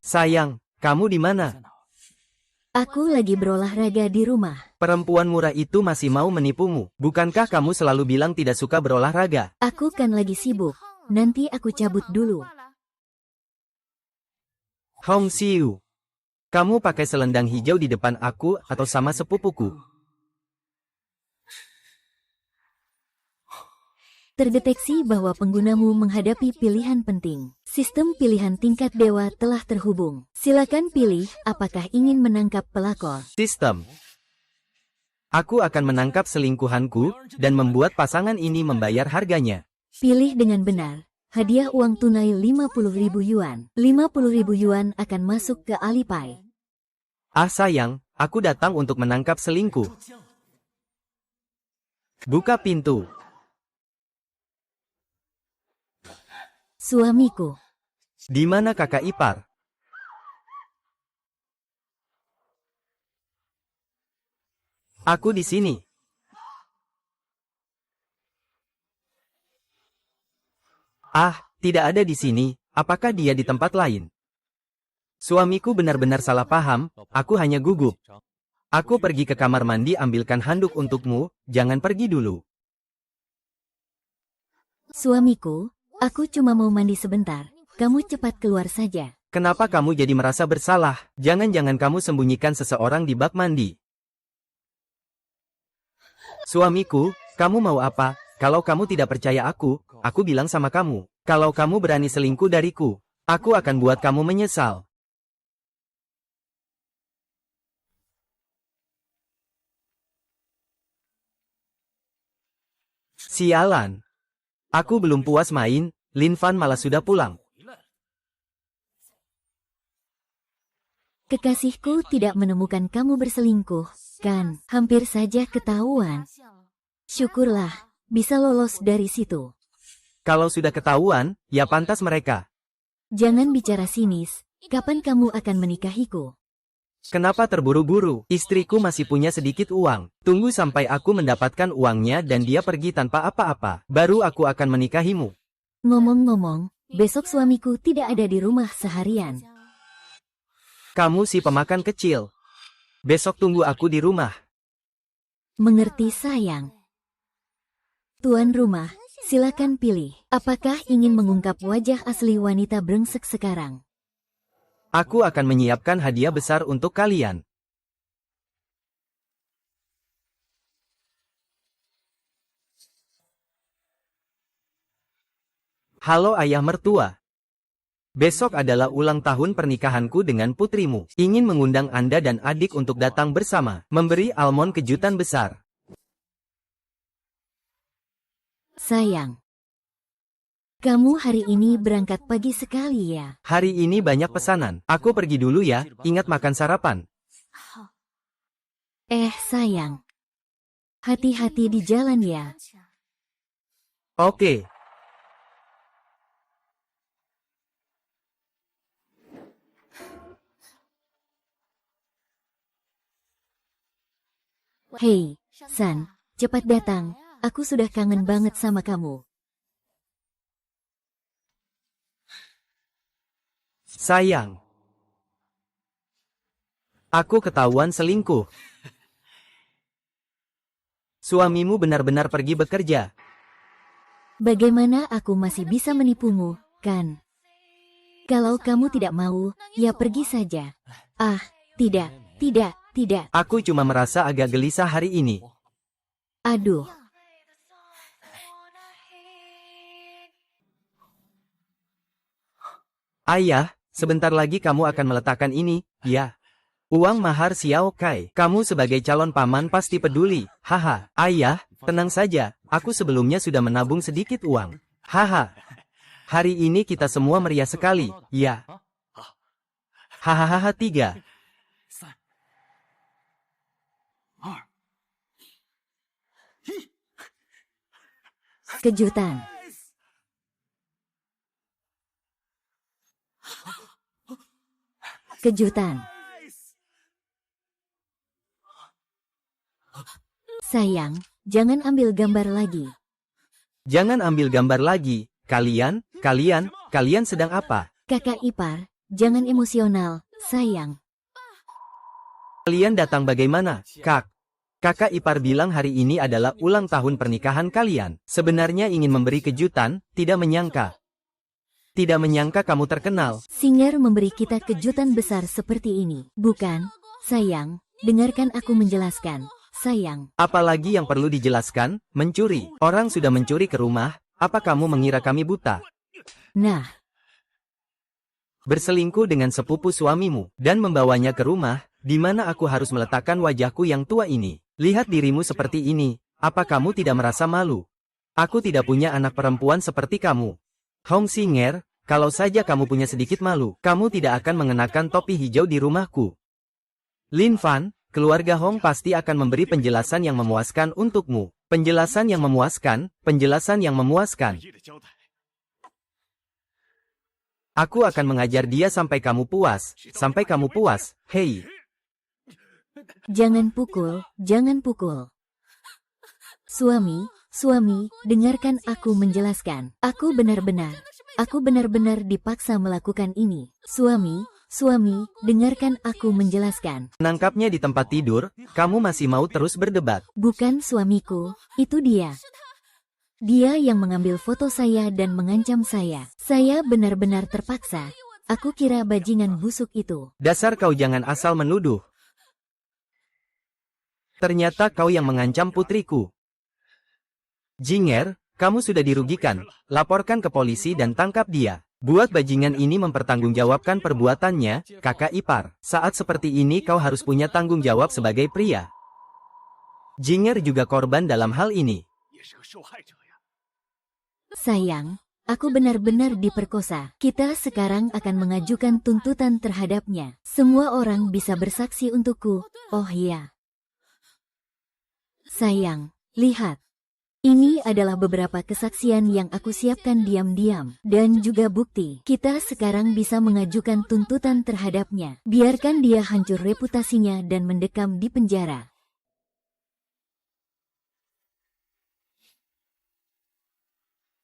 Sayang, kamu di mana? Aku lagi berolahraga di rumah. Perempuan murah itu masih mau menipumu. Bukankah kamu selalu bilang tidak suka berolahraga? Aku kan lagi sibuk. Nanti aku cabut dulu. Hong Siu, kamu pakai selendang hijau di depan aku atau sama sepupuku? Terdeteksi bahwa penggunamu menghadapi pilihan penting. Sistem pilihan tingkat dewa telah terhubung. Silakan pilih apakah ingin menangkap pelakor. Sistem. Aku akan menangkap selingkuhanku dan membuat pasangan ini membayar harganya. Pilih dengan benar. Hadiah uang tunai 50.000 yuan. 50.000 yuan akan masuk ke Alipay. Ah sayang, aku datang untuk menangkap selingkuh. Buka pintu. Suamiku. Di mana kakak ipar? Aku di sini. Ah, tidak ada di sini. Apakah dia di tempat lain? Suamiku benar-benar salah paham, aku hanya gugup. Aku pergi ke kamar mandi ambilkan handuk untukmu, jangan pergi dulu. Suamiku, aku cuma mau mandi sebentar. Kamu cepat keluar saja. Kenapa kamu jadi merasa bersalah? Jangan-jangan kamu sembunyikan seseorang di bak mandi. Suamiku, kamu mau apa? Kalau kamu tidak percaya aku bilang sama kamu. Kalau kamu berani selingkuh dariku, aku akan buat kamu menyesal. Sialan. Aku belum puas main, Lin Fan malah sudah pulang. Kekasihku tidak menemukan kamu berselingkuh, kan? Hampir saja ketahuan. Syukurlah, bisa lolos dari situ. Kalau sudah ketahuan, ya pantas mereka. Jangan bicara sinis, kapan kamu akan menikahiku? Kenapa terburu-buru? Istriku masih punya sedikit uang. Tunggu sampai aku mendapatkan uangnya dan dia pergi tanpa apa-apa. Baru aku akan menikahimu. Ngomong-ngomong, besok suamiku tidak ada di rumah seharian. Kamu si pemakan kecil. Besok tunggu aku di rumah. Mengerti sayang. Tuan rumah, silakan pilih. Apakah ingin mengungkap wajah asli wanita brengsek sekarang? Aku akan menyiapkan hadiah besar untuk kalian. Halo ayah mertua. Besok adalah ulang tahun pernikahanku dengan putrimu. Ingin mengundang Anda dan adik untuk datang bersama. Memberi almond kejutan besar. Sayang. Kamu hari ini berangkat pagi sekali ya? Hari ini banyak pesanan. Aku pergi dulu ya, ingat makan sarapan. Sayang. Hati-hati di jalan ya. Oke. Hei, San, cepat datang. Aku sudah kangen banget sama kamu. Sayang. Aku ketahuan selingkuh. Suamimu benar-benar pergi bekerja. Bagaimana aku masih bisa menipumu, kan? Kalau kamu tidak mau, ya pergi saja. Ah, tidak, tidak, tidak. Aku cuma merasa agak gelisah hari ini. Aduh. Ayah, sebentar lagi kamu akan meletakkan ini, ya. Uang mahar Xiao Kai. Kamu sebagai calon paman pasti peduli. Haha, ayah, tenang saja. Aku sebelumnya sudah menabung sedikit uang. Haha. Hari ini kita semua meriah sekali, ya. Hahaha 3. Kejutan. Kejutan. Sayang, jangan ambil gambar lagi. Jangan ambil gambar lagi. Kalian sedang apa? Kakak ipar, jangan emosional, sayang. Kalian datang bagaimana, Kak? Kakak ipar bilang hari ini adalah ulang tahun pernikahan kalian. Sebenarnya ingin memberi kejutan, tidak menyangka. Tidak menyangka kamu terkenal. Singer memberi kita kejutan besar seperti ini. Bukan, sayang, dengarkan aku menjelaskan, sayang. Apalagi yang perlu dijelaskan, mencuri. Orang sudah mencuri ke rumah, apa kamu mengira kami buta? Nah, Berselingkuh dengan sepupu suamimu, dan membawanya ke rumah, di mana aku harus meletakkan wajahku yang tua ini. Lihat dirimu seperti ini, apa kamu tidak merasa malu? Aku tidak punya anak perempuan seperti kamu. Hong Singer, kalau saja kamu punya sedikit malu, kamu tidak akan mengenakan topi hijau di rumahku. Lin Fan, keluarga Hong pasti akan memberi penjelasan yang memuaskan untukmu. Penjelasan yang memuaskan, penjelasan yang memuaskan. Aku akan mengajar dia sampai kamu puas, hei. jangan pukul, jangan pukul. Suami, dengarkan aku menjelaskan. Aku benar-benar dipaksa melakukan ini. Suami, dengarkan aku menjelaskan. Menangkapnya di tempat tidur, kamu masih mau terus berdebat. Bukan suamiku, itu dia. Dia yang mengambil foto saya dan mengancam saya. Saya benar-benar terpaksa. Aku kira bajingan busuk itu. Dasar kau jangan asal menuduh. Ternyata kau yang mengancam putriku. Jinger, kamu sudah dirugikan. Laporkan ke polisi dan tangkap dia. Buat bajingan ini mempertanggungjawabkan perbuatannya, kakak ipar. Saat seperti ini kau harus punya tanggung jawab sebagai pria. Jinger juga korban dalam hal ini. Sayang, aku benar-benar diperkosa. Kita sekarang akan mengajukan tuntutan terhadapnya. Semua orang bisa bersaksi untukku. Oh iya. Sayang, lihat. Ini adalah beberapa kesaksian yang aku siapkan diam-diam. Dan juga bukti. Kita sekarang bisa mengajukan tuntutan terhadapnya. Biarkan dia hancur reputasinya dan mendekam di penjara.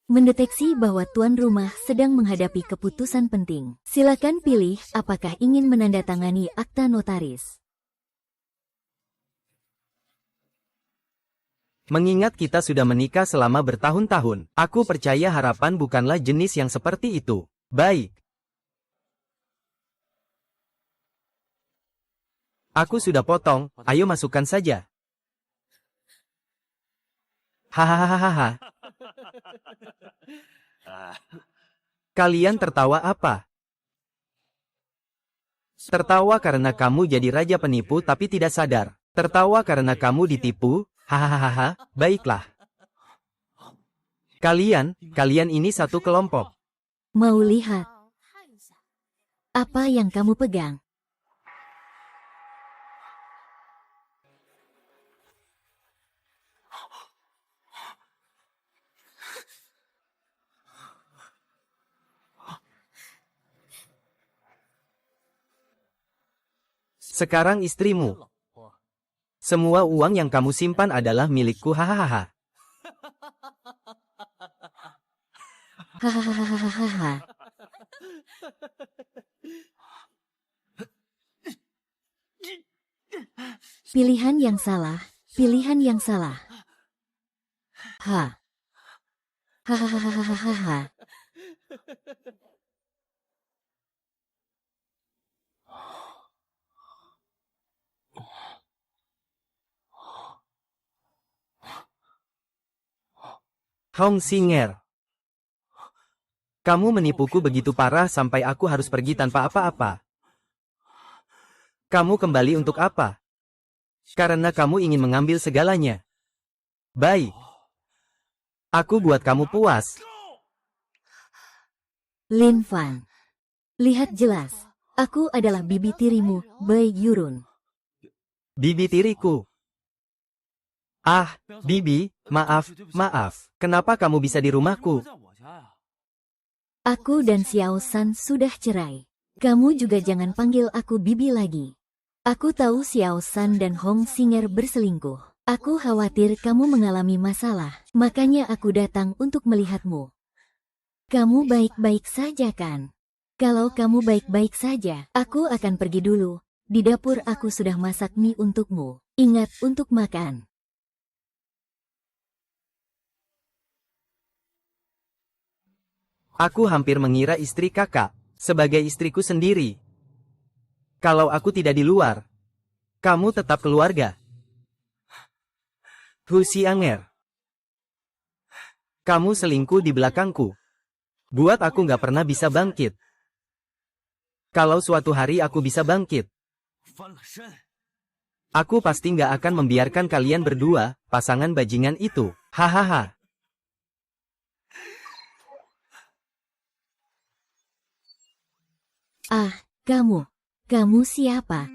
Mendeteksi bahwa tuan rumah sedang menghadapi keputusan penting. Silakan pilih apakah ingin menandatangani akta notaris. Mengingat kita sudah menikah selama bertahun-tahun, aku percaya harapan bukanlah jenis yang seperti itu. Baik. Aku sudah potong, ayo masukkan saja. Hahaha. Kalian tertawa apa? Tertawa karena kamu jadi raja penipu tapi tidak sadar. Tertawa karena kamu ditipu, hahaha, baiklah. Kalian ini satu kelompok. Mau lihat? Apa yang kamu pegang? Sekarang istrimu. Semua uang yang kamu simpan adalah milikku, hahaha. Hahaha. Pilihan yang salah, pilihan yang salah. Hahaha. Hong Singer. Kamu menipuku begitu parah sampai aku harus pergi tanpa apa-apa. Kamu kembali untuk apa? Karena kamu ingin mengambil segalanya. Baik. Aku buat kamu puas. Lin Fan. Lihat jelas. Aku adalah bibi tirimu, Bai Yurun. Bibi tiriku. Ah, Bibi, maaf. Kenapa kamu bisa di rumahku? Aku dan Xiao San sudah cerai. Kamu juga jangan panggil aku bibi lagi. Aku tahu Xiao San dan Hong Singer berselingkuh. Aku khawatir kamu mengalami masalah, makanya aku datang untuk melihatmu. Kamu baik-baik saja kan? Kalau kamu baik-baik saja, aku akan pergi dulu. Di dapur aku sudah masak mie untukmu. Ingat untuk makan. Aku hampir mengira istri kakak sebagai istriku sendiri. Kalau aku tidak di luar, kamu tetap keluarga. Hu Xianger. Kamu selingkuh di belakangku. Buat aku nggak pernah bisa bangkit. Kalau suatu hari aku bisa bangkit, aku pasti nggak akan membiarkan kalian berdua, pasangan bajingan itu. Hahaha. Ah, kamu siapa?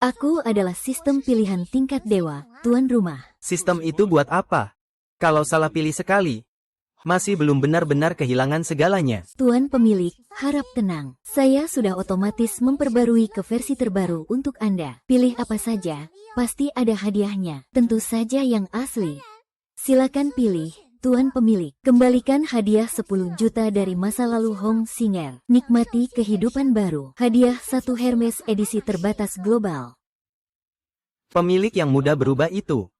Aku adalah sistem pilihan tingkat dewa, tuan rumah. Sistem itu buat apa? Kalau salah pilih sekali, masih belum benar-benar kehilangan segalanya. Tuan pemilik, harap tenang. Saya sudah otomatis memperbarui ke versi terbaru untuk Anda. Pilih apa saja, pasti ada hadiahnya. Tentu saja yang asli. Silakan pilih, tuan pemilik. Kembalikan hadiah 10 juta dari masa lalu Hong Xinger. Nikmati kehidupan baru. Hadiah 1 Hermes edisi terbatas global. Pemilik yang mudah berubah itu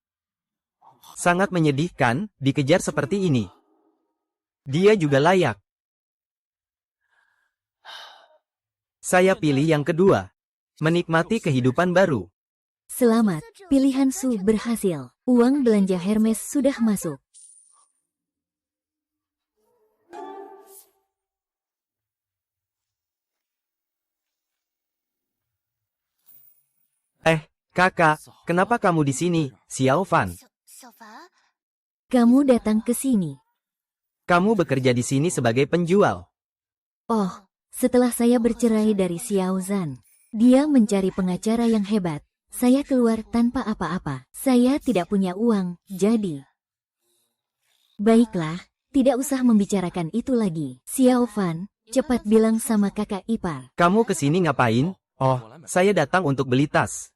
sangat menyedihkan, dikejar seperti ini. Dia juga layak. Saya pilih yang kedua. Menikmati kehidupan baru. Selamat, pilihan Su berhasil. Uang belanja Hermes sudah masuk. Kakak, kenapa kamu di sini, Xiao Fan? Kamu datang ke sini. Kamu bekerja di sini sebagai penjual. Oh, setelah saya bercerai dari Xiao Zhan, dia mencari pengacara yang hebat. Saya keluar tanpa apa-apa. Saya tidak punya uang, jadi... Baiklah, tidak usah membicarakan itu lagi. Xiao Fan, cepat bilang sama kakak ipar. Kamu kesini ngapain? Oh, saya datang untuk beli tas.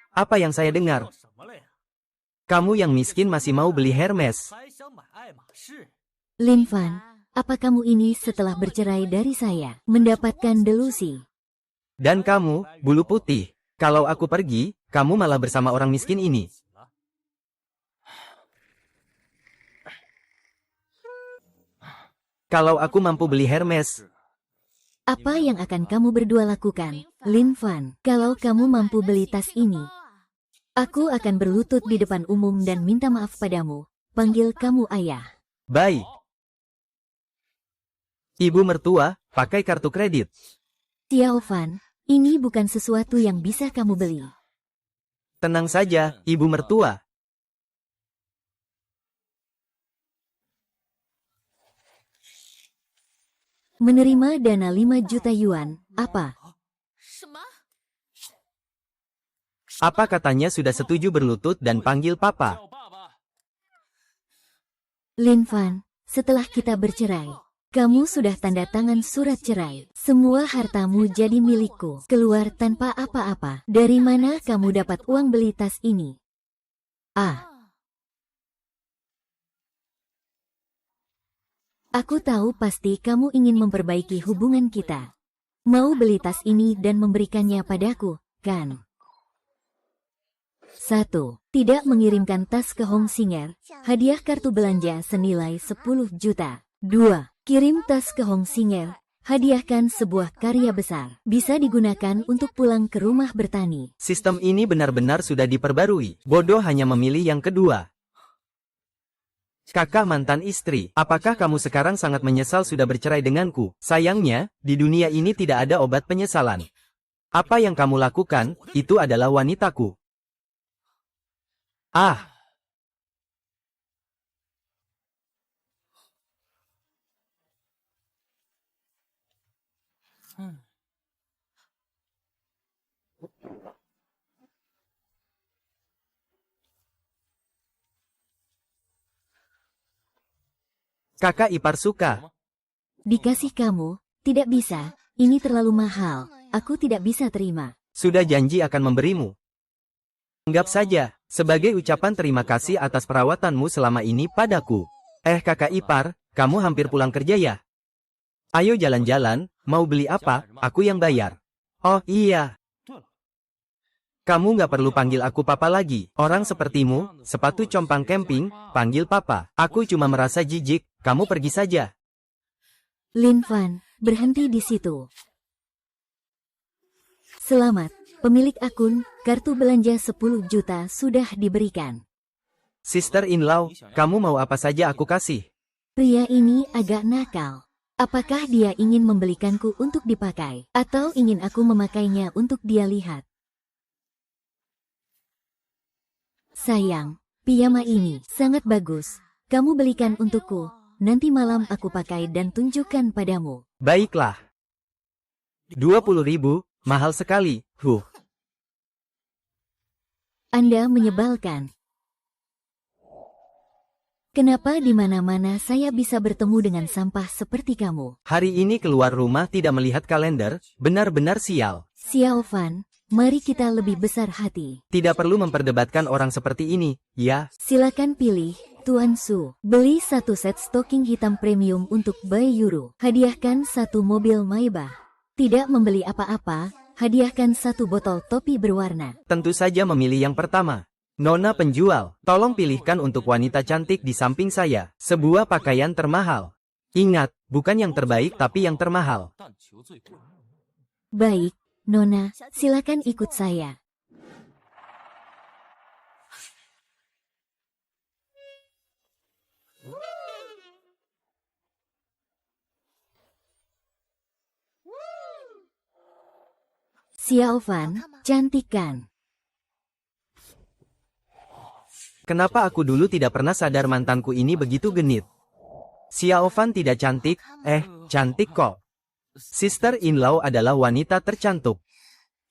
Apa yang saya dengar? Kamu yang miskin masih mau beli Hermes. Lin Fan, apa kamu ini setelah bercerai dari saya, mendapatkan delusi? Dan kamu, bulu putih. Kalau aku pergi, kamu malah bersama orang miskin ini. Kalau aku mampu beli Hermes, apa yang akan kamu berdua lakukan, Lin Fan? Kalau kamu mampu beli tas ini, aku akan berlutut di depan umum dan minta maaf padamu. Panggil kamu ayah. baik. Ibu mertua, pakai kartu kredit. Xiao Fan, ini bukan sesuatu yang bisa kamu beli. Tenang saja, ibu mertua. Menerima dana 5 juta yuan, apa? Apa katanya sudah setuju berlutut dan panggil papa? Lin Fan, setelah kita bercerai, kamu sudah tanda tangan surat cerai. Semua hartamu jadi milikku. Keluar tanpa apa-apa. Dari mana kamu dapat uang beli tas ini? Aku tahu pasti kamu ingin memperbaiki hubungan kita. Mau beli tas ini dan memberikannya padaku, kan? 1. Tidak mengirimkan tas ke Hong Xinger. Hadiah kartu belanja senilai 10 juta. 2. Kirim tas ke Hong Xinger. Hadiahkan sebuah karya besar. Bisa digunakan untuk pulang ke rumah bertani. Sistem ini benar-benar sudah diperbarui. Bodoh hanya memilih yang kedua. Kakak mantan istri, apakah kamu sekarang sangat menyesal sudah bercerai denganku? Sayangnya, di dunia ini tidak ada obat penyesalan. Apa yang kamu lakukan, itu adalah wanitaku. Kakak ipar suka. Dikasih kamu, tidak bisa. Ini terlalu mahal. Aku tidak bisa terima. Sudah janji akan memberimu. Anggap saja, sebagai ucapan terima kasih atas perawatanmu selama ini padaku. Kakak ipar, kamu hampir pulang kerja ya? Ayo jalan-jalan, mau beli apa, aku yang bayar. Oh iya. Kamu nggak perlu panggil aku papa lagi. Orang sepertimu, sepatu compang camping, panggil papa. Aku cuma merasa jijik, kamu pergi saja. Lin Fan, berhenti di situ. Selamat, pemilik akun, kartu belanja 10 juta sudah diberikan. Sister-in-law, kamu mau apa saja aku kasih. Pria ini agak nakal. Apakah dia ingin membelikanku untuk dipakai, atau ingin aku memakainya untuk dia lihat? Sayang, piyama ini sangat bagus. Kamu belikan untukku, nanti malam aku pakai dan tunjukkan padamu. Baiklah. 20.000, mahal sekali, Anda menyebalkan. Kenapa di mana-mana saya bisa bertemu dengan sampah seperti kamu? Hari ini keluar rumah tidak melihat kalender, benar-benar sial. Xiao Fan, mari kita lebih besar hati. Tidak perlu memperdebatkan orang seperti ini, ya. Silakan pilih, Tuan Su. Beli satu set stocking hitam premium untuk Bai Yuru. Hadiahkan satu mobil Maybach. Tidak membeli apa-apa, hadiahkan satu botol topi berwarna. Tentu saja memilih yang pertama. Nona penjual, tolong pilihkan untuk wanita cantik di samping saya, sebuah pakaian termahal. Ingat, bukan yang terbaik tapi yang termahal. Baik, Nona, silakan ikut saya. Xiao Fan, cantik kan? Kenapa aku dulu tidak pernah sadar mantanku ini begitu genit? Xiao Fan tidak cantik, cantik kok. Sister-in-law adalah wanita tercantik.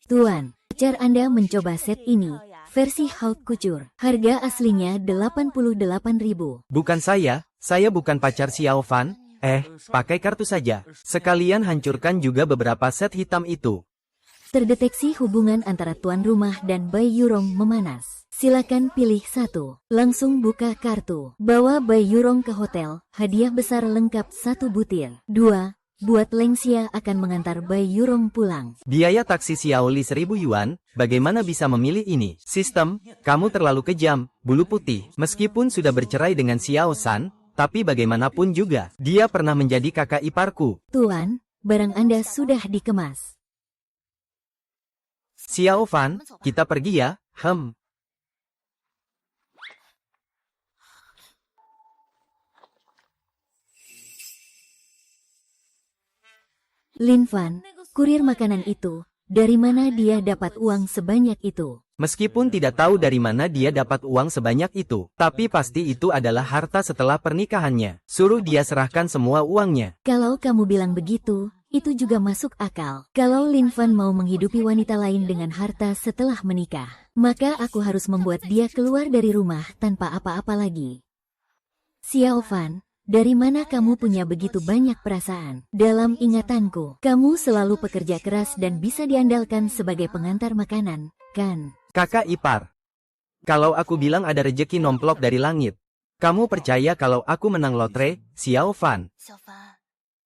Tuan, pacar Anda mencoba set ini, versi haute couture. Harga aslinya 88.000. Bukan saya bukan pacar Xiao Fan. Pakai kartu saja. Sekalian hancurkan juga beberapa set hitam itu. Terdeteksi hubungan antara tuan rumah dan Bai Yurong memanas. Silakan pilih satu. Langsung buka kartu. Bawa Bai Yurong ke hotel. Hadiah besar lengkap 1 butir. 2. Buat Lengxia akan mengantar Bai Yurong pulang. Biaya taksi Xiaoli 1.000 yuan, bagaimana bisa memilih ini? Sistem, kamu terlalu kejam, bulu putih. Meskipun sudah bercerai dengan Xiao San, tapi bagaimanapun juga, dia pernah menjadi kakak iparku. Tuan, barang Anda sudah dikemas. Xiao Fan, kita pergi ya, Lin Fan, kurir makanan itu, dari mana dia dapat uang sebanyak itu? Meskipun tidak tahu dari mana dia dapat uang sebanyak itu, tapi pasti itu adalah harta setelah pernikahannya. Suruh dia serahkan semua uangnya. Kalau kamu bilang begitu, itu juga masuk akal. Kalau Lin Fan mau menghidupi wanita lain dengan harta setelah menikah, maka aku harus membuat dia keluar dari rumah tanpa apa-apa lagi. Xiao Fan, dari mana kamu punya begitu banyak perasaan? Dalam ingatanku, kamu selalu pekerja keras dan bisa diandalkan sebagai pengantar makanan, kan? Kakak ipar. Kalau aku bilang ada rejeki nomplok dari langit, kamu percaya kalau aku menang lotre, Xiao Fan?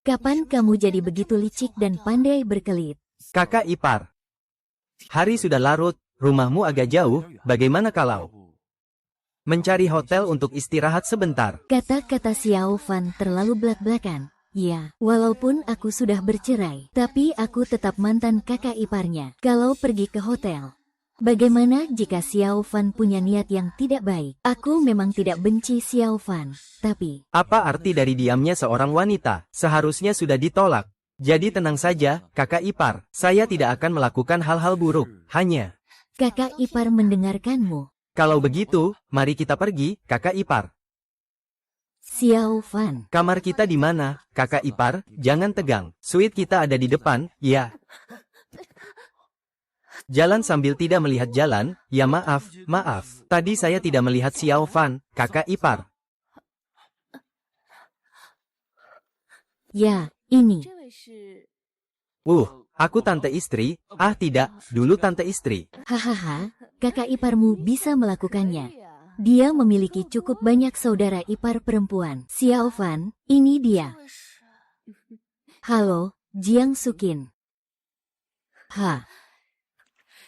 Kapan kamu jadi begitu licik dan pandai berkelit? Kakak ipar. Hari sudah larut, rumahmu agak jauh, bagaimana kalau mencari hotel untuk istirahat sebentar? Kata-kata Xiao Fan terlalu belak-belakan. Ya, walaupun aku sudah bercerai, tapi aku tetap mantan kakak iparnya. Kalau pergi ke hotel, bagaimana jika Xiao Fan punya niat yang tidak baik? Aku memang tidak benci Xiao Fan, tapi apa arti dari diamnya seorang wanita? Seharusnya sudah ditolak. Jadi tenang saja, kakak ipar. Saya tidak akan melakukan hal-hal buruk, hanya kakak ipar mendengarkanmu. Kalau begitu, mari kita pergi, kakak ipar. Xiao Fan. Kamar kita di mana, kakak ipar? Jangan tegang. Suite kita ada di depan, ya. Jalan sambil tidak melihat jalan, ya maaf. Tadi saya tidak melihat Xiao Fan, kakak ipar. Ya, ini. Aku tante istri, tidak, dulu tante istri. Hahaha, kakak iparmu bisa melakukannya. Dia memiliki cukup banyak saudara ipar perempuan. Xiao Fan, ini dia. Halo, Jiang Sukin.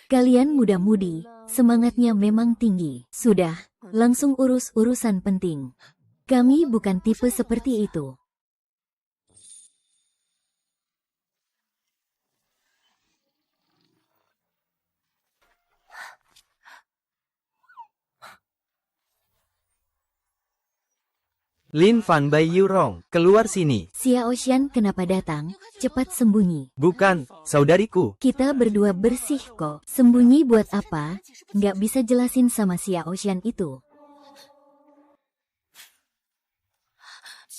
Kalian muda-mudi, semangatnya memang tinggi. Sudah, langsung urus urusan penting. Kami bukan tipe seperti itu. Lin Fan Bai Yurong, keluar sini. Xiao Xian kenapa datang? Cepat sembunyi. Bukan, saudariku. Kita berdua bersih kok. Sembunyi buat apa? Nggak bisa jelasin sama Xiao Xian itu.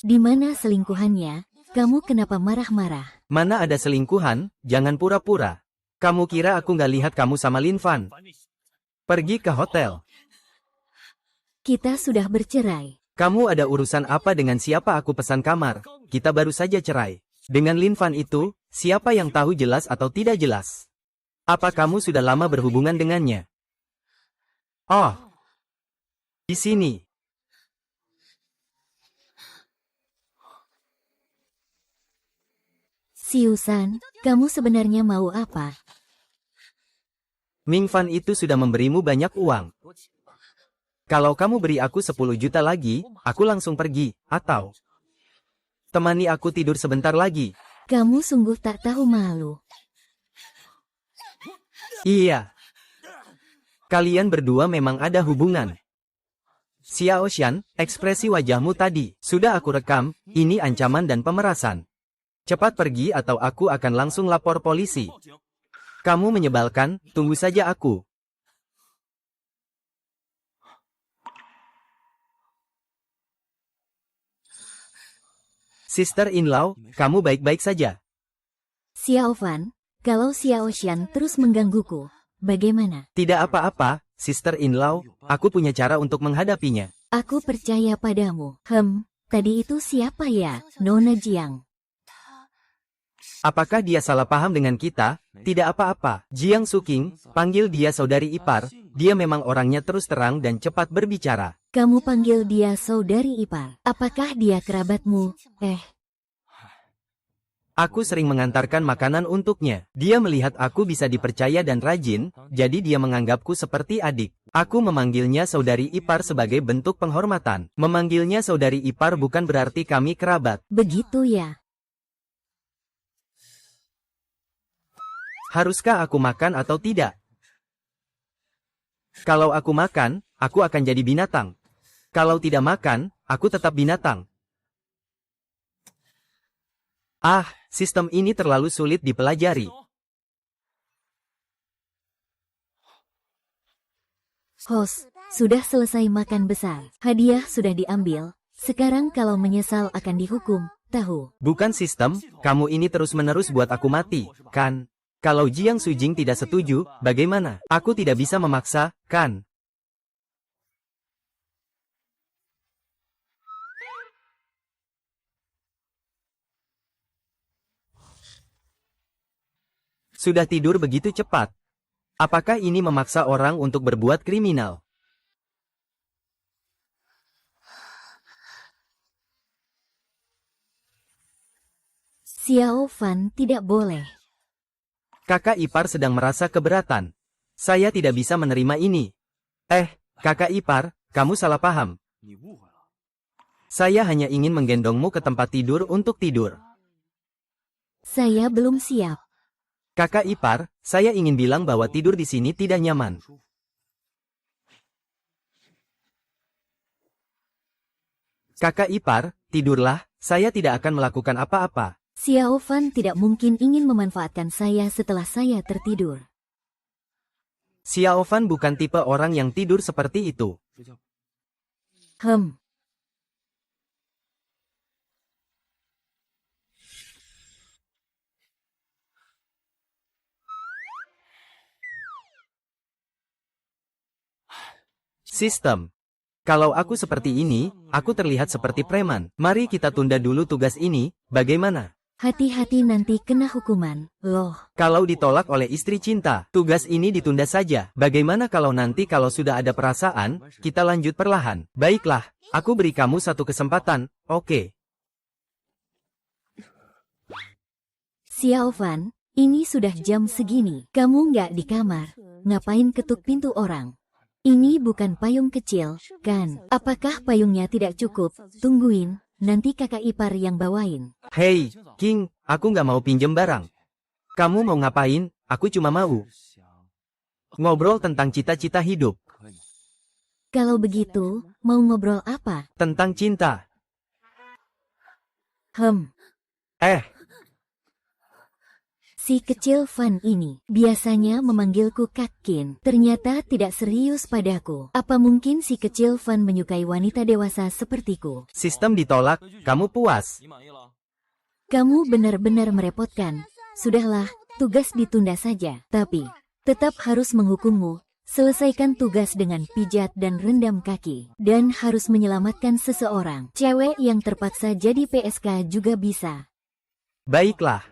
Di mana selingkuhannya? Kamu kenapa marah-marah? Mana ada selingkuhan, jangan pura-pura. Kamu kira aku nggak lihat kamu sama Lin Fan? Pergi ke hotel. Kita sudah bercerai. Kamu ada urusan apa dengan siapa aku pesan kamar? Kita baru saja cerai. Dengan Lin Fan itu, siapa yang tahu jelas atau tidak jelas? Apa kamu sudah lama berhubungan dengannya? Oh, di sini. Siusan, kamu sebenarnya mau apa? Ming Fan itu sudah memberimu banyak uang. Kalau kamu beri aku 10 juta lagi, aku langsung pergi, atau temani aku tidur sebentar lagi. Kamu sungguh tak tahu malu. Iya. Kalian berdua memang ada hubungan. Xiao Xian, ekspresi wajahmu tadi, sudah aku rekam, ini ancaman dan pemerasan. Cepat pergi atau aku akan langsung lapor polisi. Kamu menyebalkan, tunggu saja aku. Sister in-law, kamu baik-baik saja. Xiao Fan, kalau Xiao Xian terus menggangguku, bagaimana? Tidak apa-apa, sister in-law, aku punya cara untuk menghadapinya. Aku percaya padamu. Tadi itu siapa ya? Nona Jiang. Apakah dia salah paham dengan kita? Tidak apa-apa. Jiang Suking, panggil dia saudari ipar, dia memang orangnya terus terang dan cepat berbicara. Kamu panggil dia saudari ipar. Apakah dia kerabatmu? Aku sering mengantarkan makanan untuknya. Dia melihat aku bisa dipercaya dan rajin, jadi dia menganggapku seperti adik. Aku memanggilnya saudari ipar sebagai bentuk penghormatan. Memanggilnya saudari ipar bukan berarti kami kerabat. Begitu ya. Haruskah aku makan atau tidak? Kalau aku makan, aku akan jadi binatang. Kalau tidak makan, aku tetap binatang. Sistem ini terlalu sulit dipelajari. Host, sudah selesai makan besar. Hadiah sudah diambil. Sekarang kalau menyesal akan dihukum, tahu? Bukan sistem, kamu ini terus-menerus buat aku mati, kan? Kalau Jiang Sujing tidak setuju, bagaimana? Aku tidak bisa memaksa, kan? Sudah tidur begitu cepat. Apakah ini memaksa orang untuk berbuat kriminal? Xiao Fan tidak boleh. Kakak ipar sedang merasa keberatan. Saya tidak bisa menerima ini. Kakak ipar, kamu salah paham. Saya hanya ingin menggendongmu ke tempat tidur untuk tidur. Saya belum siap. Kakak ipar, saya ingin bilang bahwa tidur di sini tidak nyaman. Kakak ipar, tidurlah, saya tidak akan melakukan apa-apa. Xiao Fan tidak mungkin ingin memanfaatkan saya setelah saya tertidur. Xiao Fan bukan tipe orang yang tidur seperti itu. Sistem. Kalau aku seperti ini, aku terlihat seperti preman. Mari kita tunda dulu tugas ini, bagaimana? Hati-hati nanti kena hukuman, loh. Kalau ditolak oleh istri cinta, tugas ini ditunda saja. Bagaimana kalau nanti kalau sudah ada perasaan, kita lanjut perlahan. Baiklah, aku beri kamu satu kesempatan, oke. Xiao Fan, ini sudah jam segini. Kamu nggak di kamar. Ngapain ketuk pintu orang? Ini bukan payung kecil, kan? Apakah payungnya tidak cukup? Tungguin, nanti kakak ipar yang bawain. Hei, King, aku nggak mau pinjem barang. Kamu mau ngapain? Aku cuma mau ngobrol tentang cita-cita hidup. Kalau begitu, mau ngobrol apa? Tentang cinta. Eh, Si kecil Fan ini biasanya memanggilku Kak Kin. Ternyata tidak serius padaku. Apa mungkin si kecil Fan menyukai wanita dewasa sepertiku? sistem ditolak, kamu puas. Kamu benar-benar merepotkan. Sudahlah, tugas ditunda saja. Tapi, tetap harus menghukummu. Selesaikan tugas dengan pijat dan rendam kaki. Dan harus menyelamatkan seseorang. Cewek yang terpaksa jadi PSK juga bisa. Baiklah.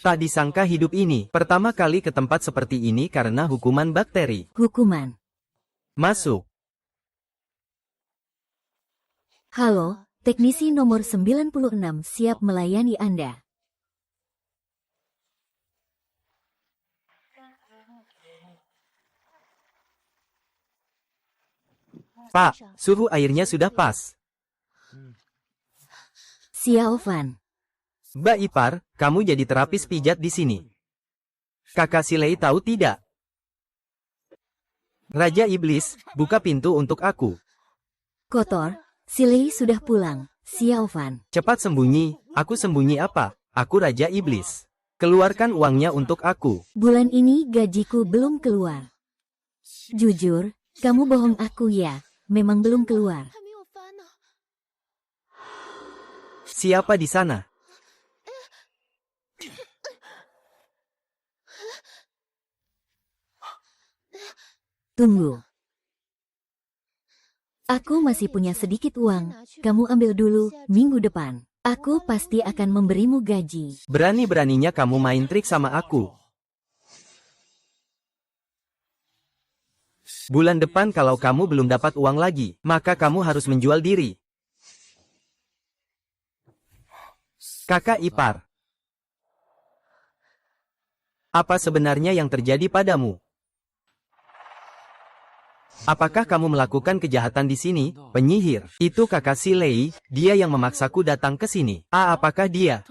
Tak disangka hidup ini pertama kali ke tempat seperti ini karena hukuman bakteri. Hukuman. Masuk. Halo, teknisi nomor 96 siap melayani Anda. Pak, suhu airnya sudah pas. Xiao Fan. Mbak Ipar, kamu jadi terapis pijat di sini. Kakak Silei tahu tidak? Raja Iblis, buka pintu untuk aku. Kotor, Silei sudah pulang. Xiao Fan. Cepat sembunyi, aku sembunyi apa? Aku Raja Iblis. Keluarkan uangnya untuk aku. Bulan ini gajiku belum keluar. Jujur, kamu bohong aku ya. Memang belum keluar. Siapa di sana? Tunggu. Aku masih punya sedikit uang. Kamu ambil dulu, minggu depan. Aku pasti akan memberimu gaji. Berani-beraninya kamu main trik sama aku. Bulan depan kalau kamu belum dapat uang lagi, maka kamu harus menjual diri. Kakak ipar. Apa sebenarnya yang terjadi padamu? Apakah kamu melakukan kejahatan di sini, penyihir? Itu kakak Silei, dia yang memaksaku datang ke sini. Apakah dia?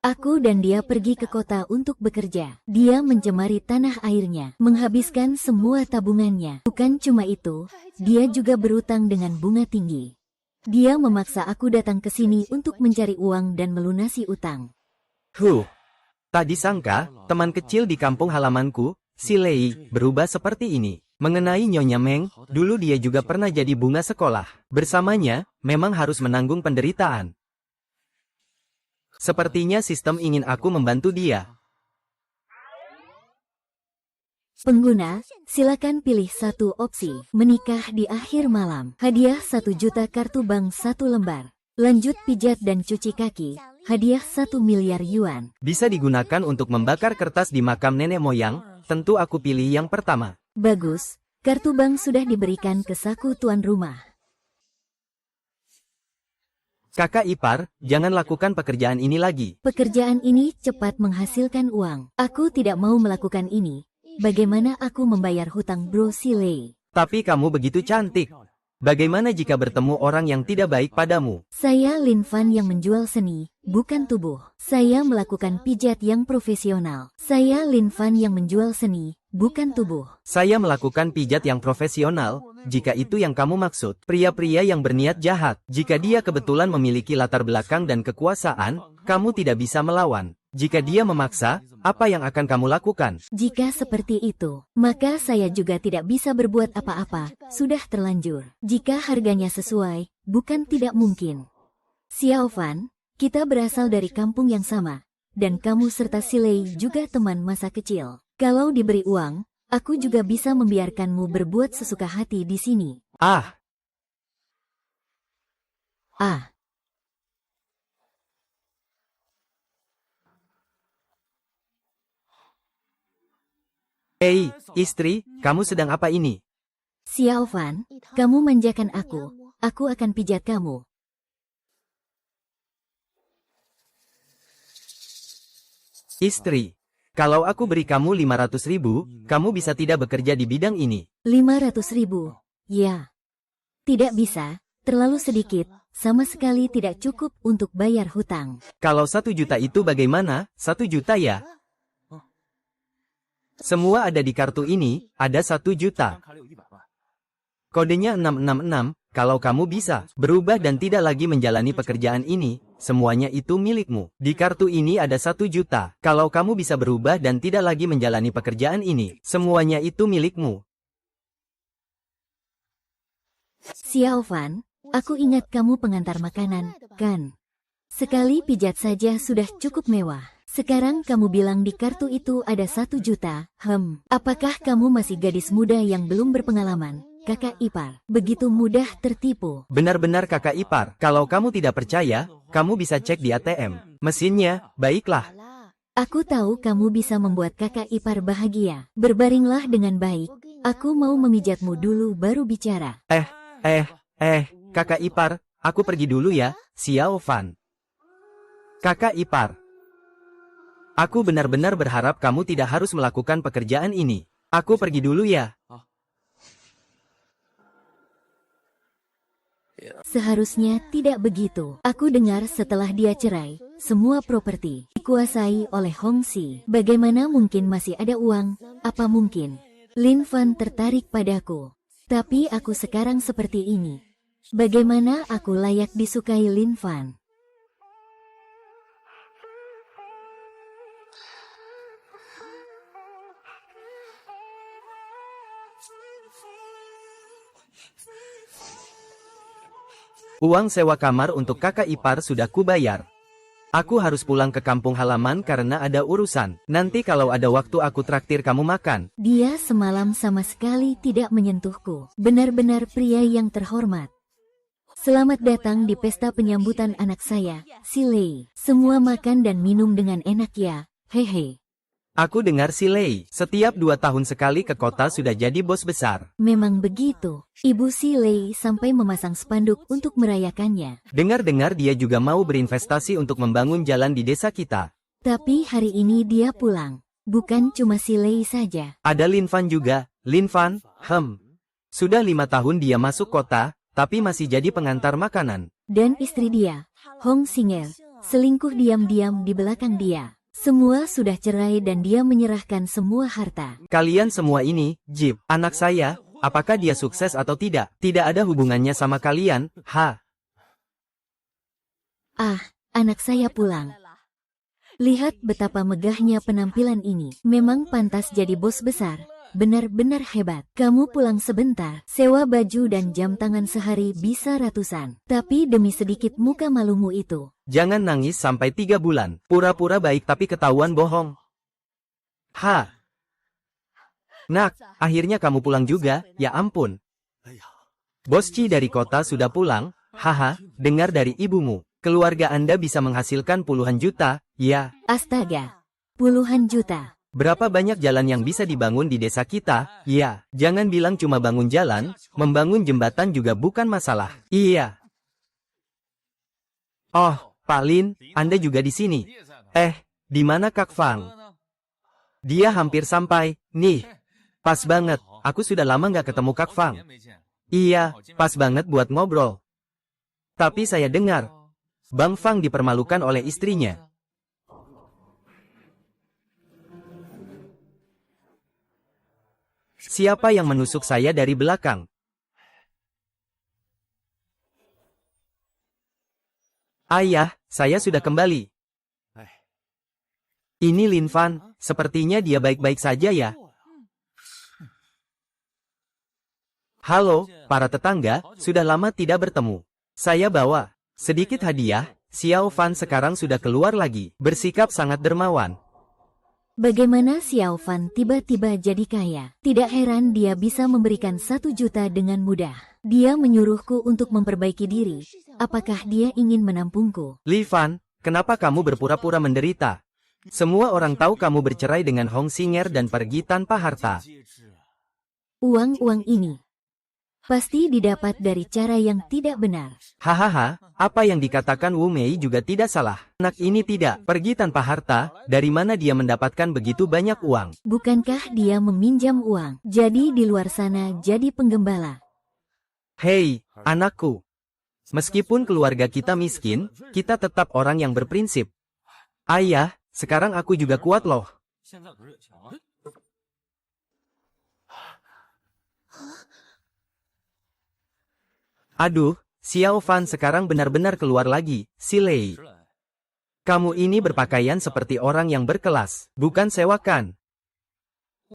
Aku dan dia pergi ke kota untuk bekerja. Dia mencemari tanah airnya, menghabiskan semua tabungannya. Bukan cuma itu, dia juga berutang dengan bunga tinggi. Dia memaksa aku datang ke sini untuk mencari uang dan melunasi utang. Tak disangka, teman kecil di kampung halamanku, Silei, berubah seperti ini. Mengenai Nyonya Meng, dulu dia juga pernah jadi bunga sekolah. Bersamanya, memang harus menanggung penderitaan. Sepertinya sistem ingin aku membantu dia. Pengguna, silakan pilih satu opsi. Menikah di akhir malam. Hadiah 1 juta kartu bank 1 lembar. Lanjut pijat dan cuci kaki. Hadiah 1 miliar yuan. Bisa digunakan untuk membakar kertas di makam nenek moyang. Tentu aku pilih yang pertama. Bagus, kartu bank sudah diberikan ke saku tuan rumah. Kakak ipar, jangan lakukan pekerjaan ini lagi. Pekerjaan ini cepat menghasilkan uang. Aku tidak mau melakukan ini. Bagaimana aku membayar hutang Bro Silei? Tapi kamu begitu cantik. Bagaimana jika bertemu orang yang tidak baik padamu? Saya Lin Fan yang menjual seni, bukan tubuh. Saya melakukan pijat yang profesional. Saya Lin Fan yang menjual seni, bukan tubuh. Saya melakukan pijat yang profesional, jika itu yang kamu maksud. Pria-pria yang berniat jahat, jika dia kebetulan memiliki latar belakang dan kekuasaan, kamu tidak bisa melawan. Jika dia memaksa, apa yang akan kamu lakukan? Jika seperti itu, maka saya juga tidak bisa berbuat apa-apa, sudah terlanjur. Jika harganya sesuai, bukan tidak mungkin. Xiao Fan, kita berasal dari kampung yang sama, dan kamu serta Silei juga teman masa kecil. Kalau diberi uang, aku juga bisa membiarkanmu berbuat sesuka hati di sini. Hei, istri, kamu sedang apa ini? Xiao Fan, kamu manjakan aku akan pijat kamu. Istri, kalau aku beri kamu 500.000, kamu bisa tidak bekerja di bidang ini. 500.000. Ya. Tidak bisa, terlalu sedikit, sama sekali tidak cukup untuk bayar hutang. Kalau 1 juta itu bagaimana? 1 juta ya? Semua ada di kartu ini, ada 1 juta. Kodenya 666, kalau kamu bisa berubah dan tidak lagi menjalani pekerjaan ini, semuanya itu milikmu. Di kartu ini ada 1 juta. Kalau kamu bisa berubah dan tidak lagi menjalani pekerjaan ini, semuanya itu milikmu. Xiao Fan, aku ingat kamu pengantar makanan, kan? Sekali pijat saja sudah cukup mewah. Sekarang kamu bilang di kartu itu ada 1 juta. Apakah kamu masih gadis muda yang belum berpengalaman? Kakak ipar, begitu mudah tertipu. Benar-benar kakak ipar, kalau kamu tidak percaya, kamu bisa cek di ATM mesinnya. Baiklah. Aku tahu kamu bisa membuat kakak ipar bahagia. Berbaringlah dengan baik. Aku mau memijatmu dulu baru bicara. Kakak ipar, aku pergi dulu ya, Xiao Fan. Kakak ipar, aku benar-benar berharap kamu tidak harus melakukan pekerjaan ini. Aku pergi dulu ya. Seharusnya tidak begitu. Aku dengar setelah dia cerai, semua properti dikuasai oleh Hong Si. Bagaimana mungkin masih ada uang? Apa mungkin? Lin Fan tertarik padaku. Tapi aku sekarang seperti ini. Bagaimana aku layak disukai Lin Fan? Uang sewa kamar untuk kakak ipar sudah kubayar. Aku harus pulang ke kampung halaman karena ada urusan. Nanti kalau ada waktu aku traktir kamu makan. Dia semalam sama sekali tidak menyentuhku. Benar-benar pria yang terhormat. Selamat datang di pesta penyambutan anak saya, si Lei. Semua makan dan minum dengan enak ya, hehe. Aku dengar si Lei, setiap 2 tahun sekali ke kota sudah jadi bos besar. Memang begitu. Ibu si Lei sampai memasang spanduk untuk merayakannya. Dengar-dengar dia juga mau berinvestasi untuk membangun jalan di desa kita. Tapi hari ini dia pulang. Bukan cuma si Lei saja. Ada Lin Fan juga. Lin Fan, sudah 5 tahun dia masuk kota, tapi masih jadi pengantar makanan. Dan istri dia, Hong Singer, selingkuh diam-diam di belakang dia. Semua sudah cerai dan dia menyerahkan semua harta. Kalian semua ini, Jip, anak saya, apakah dia sukses atau tidak? Tidak ada hubungannya sama kalian, Anak saya pulang. Lihat betapa megahnya penampilan ini. Memang pantas jadi bos besar. Benar-benar hebat. Kamu pulang sebentar. Sewa baju dan jam tangan sehari bisa ratusan. Tapi demi sedikit muka malumu itu. Jangan nangis sampai 3 bulan. Pura-pura baik tapi ketahuan bohong. Nak, akhirnya kamu pulang juga, ya ampun. Bos Ci dari kota sudah pulang, dengar dari ibumu. Keluarga Anda bisa menghasilkan puluhan juta, ya. Astaga, puluhan juta. Berapa banyak jalan yang bisa dibangun di desa kita? Ya, jangan bilang cuma bangun jalan, membangun jembatan juga bukan masalah. Iya. Oh, Pak Lin, Anda juga di sini. Di mana Kak Fang? Dia hampir sampai. Nih, pas banget. Aku sudah lama nggak ketemu Kak Fang. Iya, pas banget buat ngobrol. Tapi saya dengar, Bang Fang dipermalukan oleh istrinya. Siapa yang menusuk saya dari belakang? Ayah, saya sudah kembali. Ini Lin Fan, sepertinya dia baik-baik saja ya. Halo, para tetangga, sudah lama tidak bertemu. Saya bawa sedikit hadiah. Xiao Fan sekarang sudah keluar lagi, bersikap sangat dermawan. Bagaimana Xiao Fan tiba-tiba jadi kaya? Tidak heran dia bisa memberikan 1 juta dengan mudah. Dia menyuruhku untuk memperbaiki diri. Apakah dia ingin menampungku? Li Fan, kenapa kamu berpura-pura menderita? Semua orang tahu kamu bercerai dengan Hong Singer dan pergi tanpa harta. Uang-uang ini. Pasti didapat dari cara yang tidak benar. Hahaha, apa yang dikatakan Wu Mei juga tidak salah. Anak ini tidak pergi tanpa harta, dari mana dia mendapatkan begitu banyak uang? Bukankah dia meminjam uang? Jadi di luar sana jadi penggembala. Hei, anakku. Meskipun keluarga kita miskin, kita tetap orang yang berprinsip. Ayah, sekarang aku juga kuat loh. Aduh, Xiao Fan sekarang benar-benar keluar lagi, si Lei. Kamu ini berpakaian seperti orang yang berkelas, bukan sewakan.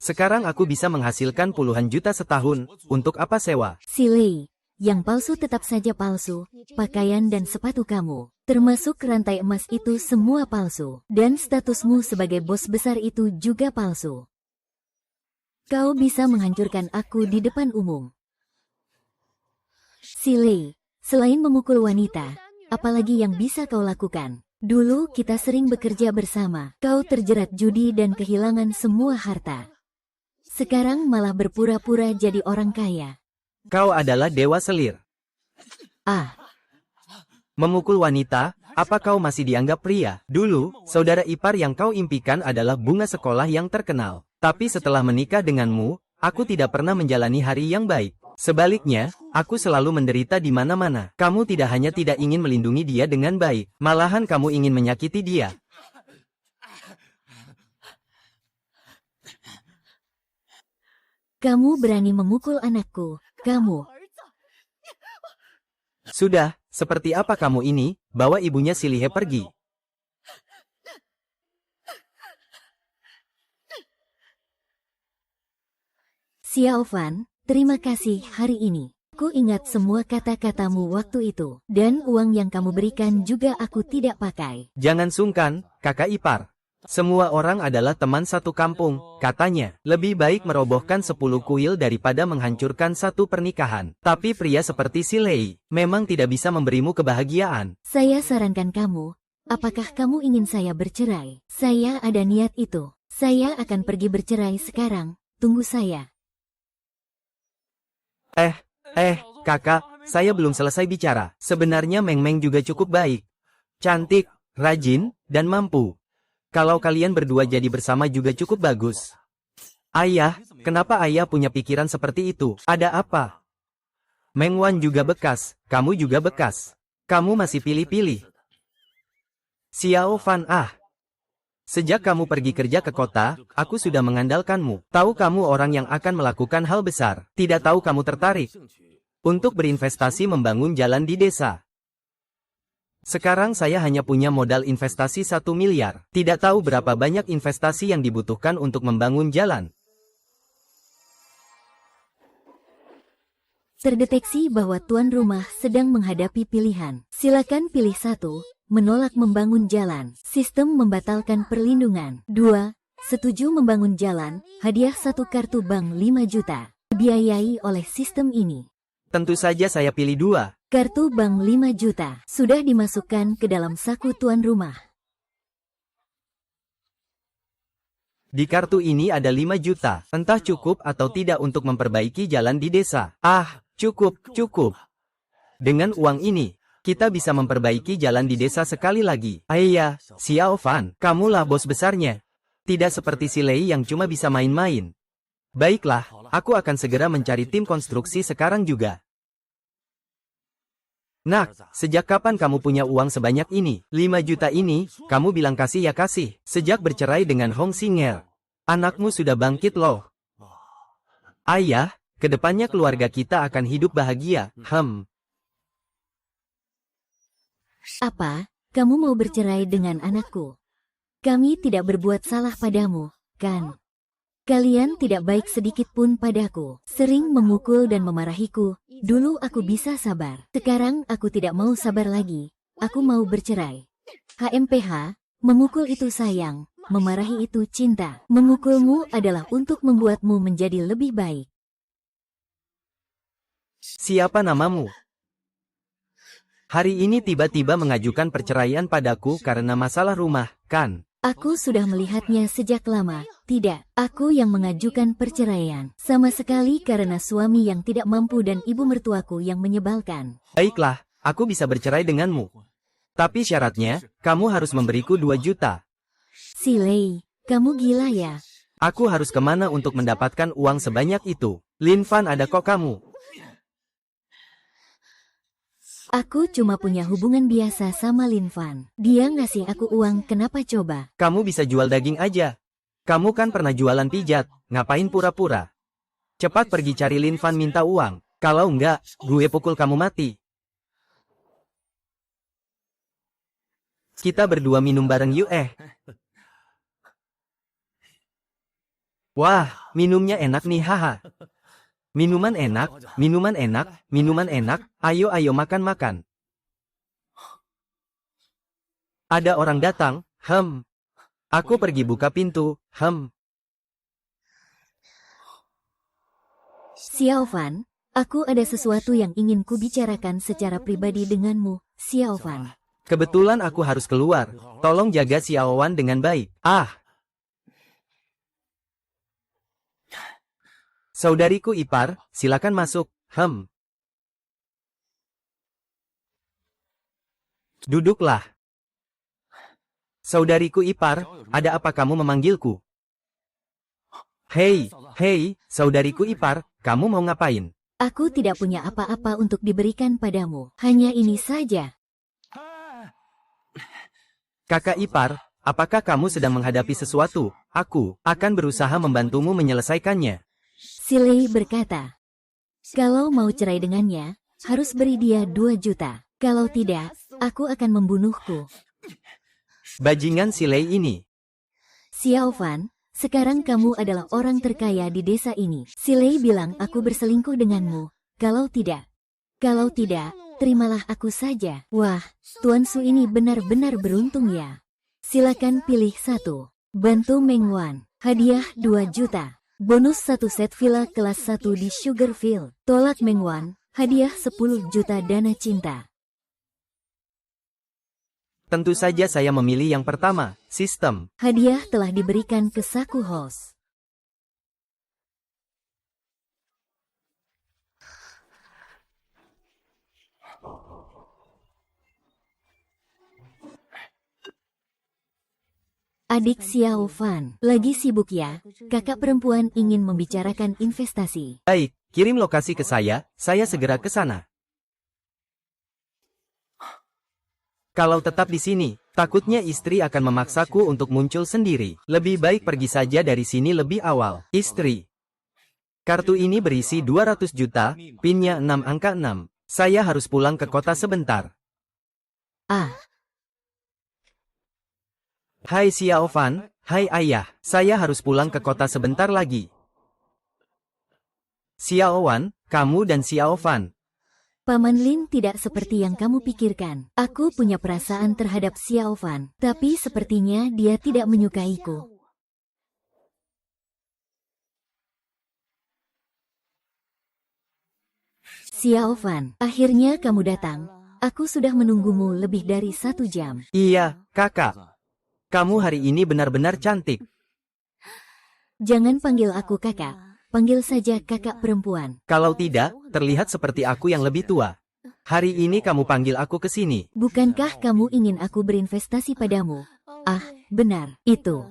Sekarang aku bisa menghasilkan puluhan juta setahun, untuk apa sewa? Si Lei, yang palsu tetap saja palsu, pakaian dan sepatu kamu, termasuk rantai emas itu semua palsu, dan statusmu sebagai bos besar itu juga palsu. Kau bisa menghancurkan aku di depan umum. Si Lei, selain memukul wanita, apalagi yang bisa kau lakukan? Dulu kita sering bekerja bersama, kau terjerat judi dan kehilangan semua harta. Sekarang malah berpura-pura jadi orang kaya. Kau adalah dewa selir. Ah, Memukul wanita, apa kau masih dianggap pria? Dulu, saudara ipar yang kau impikan adalah bunga sekolah yang terkenal. Tapi setelah menikah denganmu, aku tidak pernah menjalani hari yang baik. Sebaliknya, aku selalu menderita di mana-mana. Kamu tidak hanya tidak ingin melindungi dia dengan baik, malahan kamu ingin menyakiti dia. kamu berani memukul anakku, kamu. Sudah, seperti apa kamu ini? Bawa ibunya si Lihe pergi. Xiao Fan, terima kasih hari ini. Aku ingat semua kata-katamu waktu itu. Dan uang yang kamu berikan juga aku tidak pakai. Jangan sungkan, kakak ipar. Semua orang adalah teman satu kampung, katanya. Lebih baik merobohkan 10 kuil daripada menghancurkan satu pernikahan. Tapi pria seperti si Lei, memang tidak bisa memberimu kebahagiaan. Saya sarankan kamu, apakah kamu ingin saya bercerai? Saya ada niat itu. Saya akan pergi bercerai sekarang. Tunggu saya. Kakak, saya belum selesai bicara. Sebenarnya Meng Meng juga cukup baik. Cantik, rajin, dan mampu. Kalau kalian berdua jadi bersama juga cukup bagus. Ayah, kenapa ayah punya pikiran seperti itu? Ada apa? Meng Wan juga bekas, kamu juga bekas. Kamu masih pilih-pilih. Xiao Fan Sejak kamu pergi kerja ke kota, aku sudah mengandalkanmu. Tahu kamu orang yang akan melakukan hal besar. Tidak tahu kamu tertarik untuk berinvestasi membangun jalan di desa. Sekarang saya hanya punya modal investasi 1 miliar. Tidak tahu berapa banyak investasi yang dibutuhkan untuk membangun jalan. Terdeteksi bahwa tuan rumah sedang menghadapi pilihan. Silakan pilih 1. Menolak membangun jalan. Sistem membatalkan perlindungan. 2. Setuju membangun jalan. Hadiah 1 kartu bank 5 juta. Dibiayai oleh sistem ini. Tentu saja saya pilih 2. Kartu bank 5 juta. Sudah dimasukkan ke dalam saku tuan rumah. Di kartu ini ada 5 juta. Entah cukup atau tidak untuk memperbaiki jalan di desa. Cukup. Dengan uang ini, kita bisa memperbaiki jalan di desa sekali lagi. Ayah, Xiao Fan, kamulah bos besarnya. Tidak seperti si Lei yang cuma bisa main-main. Baiklah, aku akan segera mencari tim konstruksi sekarang juga. Nak, sejak kapan kamu punya uang sebanyak ini? 5 juta ini, kamu bilang kasih ya kasih. Sejak bercerai dengan Hong Xing'er, anakmu sudah bangkit loh. Ayah, kedepannya keluarga kita akan hidup bahagia. Apa? Kamu mau bercerai dengan anakku? Kami tidak berbuat salah padamu, kan? Kalian tidak baik sedikit pun padaku. Sering memukul dan memarahiku. Dulu aku bisa sabar. Sekarang aku tidak mau sabar lagi. Aku mau bercerai. HMPH, memukul itu sayang. Memarahi itu cinta. Memukulmu adalah untuk membuatmu menjadi lebih baik. Siapa namamu? Hari ini tiba-tiba mengajukan perceraian padaku karena masalah rumah, kan? Aku sudah melihatnya sejak lama. Tidak, aku yang mengajukan perceraian. Sama sekali karena suami yang tidak mampu dan ibu mertuaku yang menyebalkan. Baiklah, aku bisa bercerai denganmu. Tapi syaratnya, kamu harus memberiku 2 juta. Si Lei, kamu gila ya? Aku harus kemana untuk mendapatkan uang sebanyak itu? Lin Fan, ada kok kamu? Aku cuma punya hubungan biasa sama Lin Fan. Dia ngasih aku uang, kenapa coba? Kamu bisa jual daging aja. Kamu kan pernah jualan pijat, ngapain pura-pura? Cepat pergi cari Lin Fan minta uang. Kalau enggak, gue pukul kamu mati. Kita berdua minum bareng yuk . Wah, minumnya enak nih, haha. Minuman enak, minuman enak, minuman enak, ayo makan. Ada orang datang, Aku pergi buka pintu, Xiao Fan, aku ada sesuatu yang ingin kubicarakan secara pribadi denganmu, Xiao Fan. Kebetulan aku harus keluar, tolong jaga Xiao Wan dengan baik. Saudariku ipar, silakan masuk, Duduklah. Saudariku ipar, ada apa kamu memanggilku? Hei, saudariku ipar, kamu mau ngapain? Aku tidak punya apa-apa untuk diberikan padamu, hanya ini saja. Kakak ipar, apakah kamu sedang menghadapi sesuatu? Aku akan berusaha membantumu menyelesaikannya. Si Lei berkata, kalau mau cerai dengannya, harus beri dia 2 juta. Kalau tidak, aku akan membunuhku. Bajingan si Lei ini. Xiao Fan, sekarang kamu adalah orang terkaya di desa ini. Si Lei bilang aku berselingkuh denganmu. Kalau tidak, terimalah aku saja. Wah, Tuan Su ini benar-benar beruntung ya. Silakan pilih satu. Bantu Meng Wan, hadiah 2 juta. Bonus 1 set villa kelas 1 di Sugarfield. Tolak Meng Wan, hadiah 10 juta dana cinta. Tentu saja saya memilih yang pertama, sistem. Hadiah telah diberikan ke Saku House. Adik Xiao Fan, lagi sibuk ya? Kakak perempuan ingin membicarakan investasi. Baik, kirim lokasi ke saya segera ke sana. Kalau tetap di sini, takutnya istri akan memaksaku untuk muncul sendiri. Lebih baik pergi saja dari sini lebih awal. Istri. Kartu ini berisi 200 juta, pinnya 6 angka 6. Saya harus pulang ke kota sebentar. Hai Xiao Fan, hai ayah, saya harus pulang ke kota sebentar lagi. Xiao Wan, kamu dan Xiao Fan. Paman Lin tidak seperti yang kamu pikirkan. Aku punya perasaan terhadap Xiao Fan, tapi sepertinya dia tidak menyukaiku. Xiao Fan, akhirnya kamu datang. Aku sudah menunggumu lebih dari 1 jam. Iya, kakak. Kamu hari ini benar-benar cantik. Jangan panggil aku kakak. Panggil saja kakak perempuan. Kalau tidak, terlihat seperti aku yang lebih tua. Hari ini kamu panggil aku ke sini. Bukankah kamu ingin aku berinvestasi padamu? Benar, itu.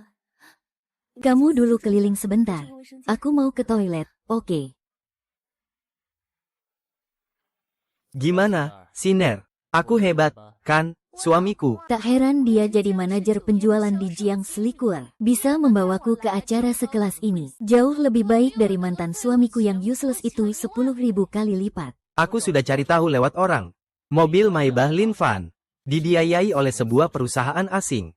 Kamu dulu keliling sebentar. Aku mau ke toilet, oke. Gimana, Siner? Aku hebat, kan, suamiku? Tak heran dia jadi manajer penjualan di Jiang Liquor. Bisa membawaku ke acara sekelas ini. Jauh lebih baik dari mantan suamiku yang useless itu 10.000 kali lipat. Aku sudah cari tahu lewat orang. Mobil Maybach Lin Fan dibiayai oleh sebuah perusahaan asing.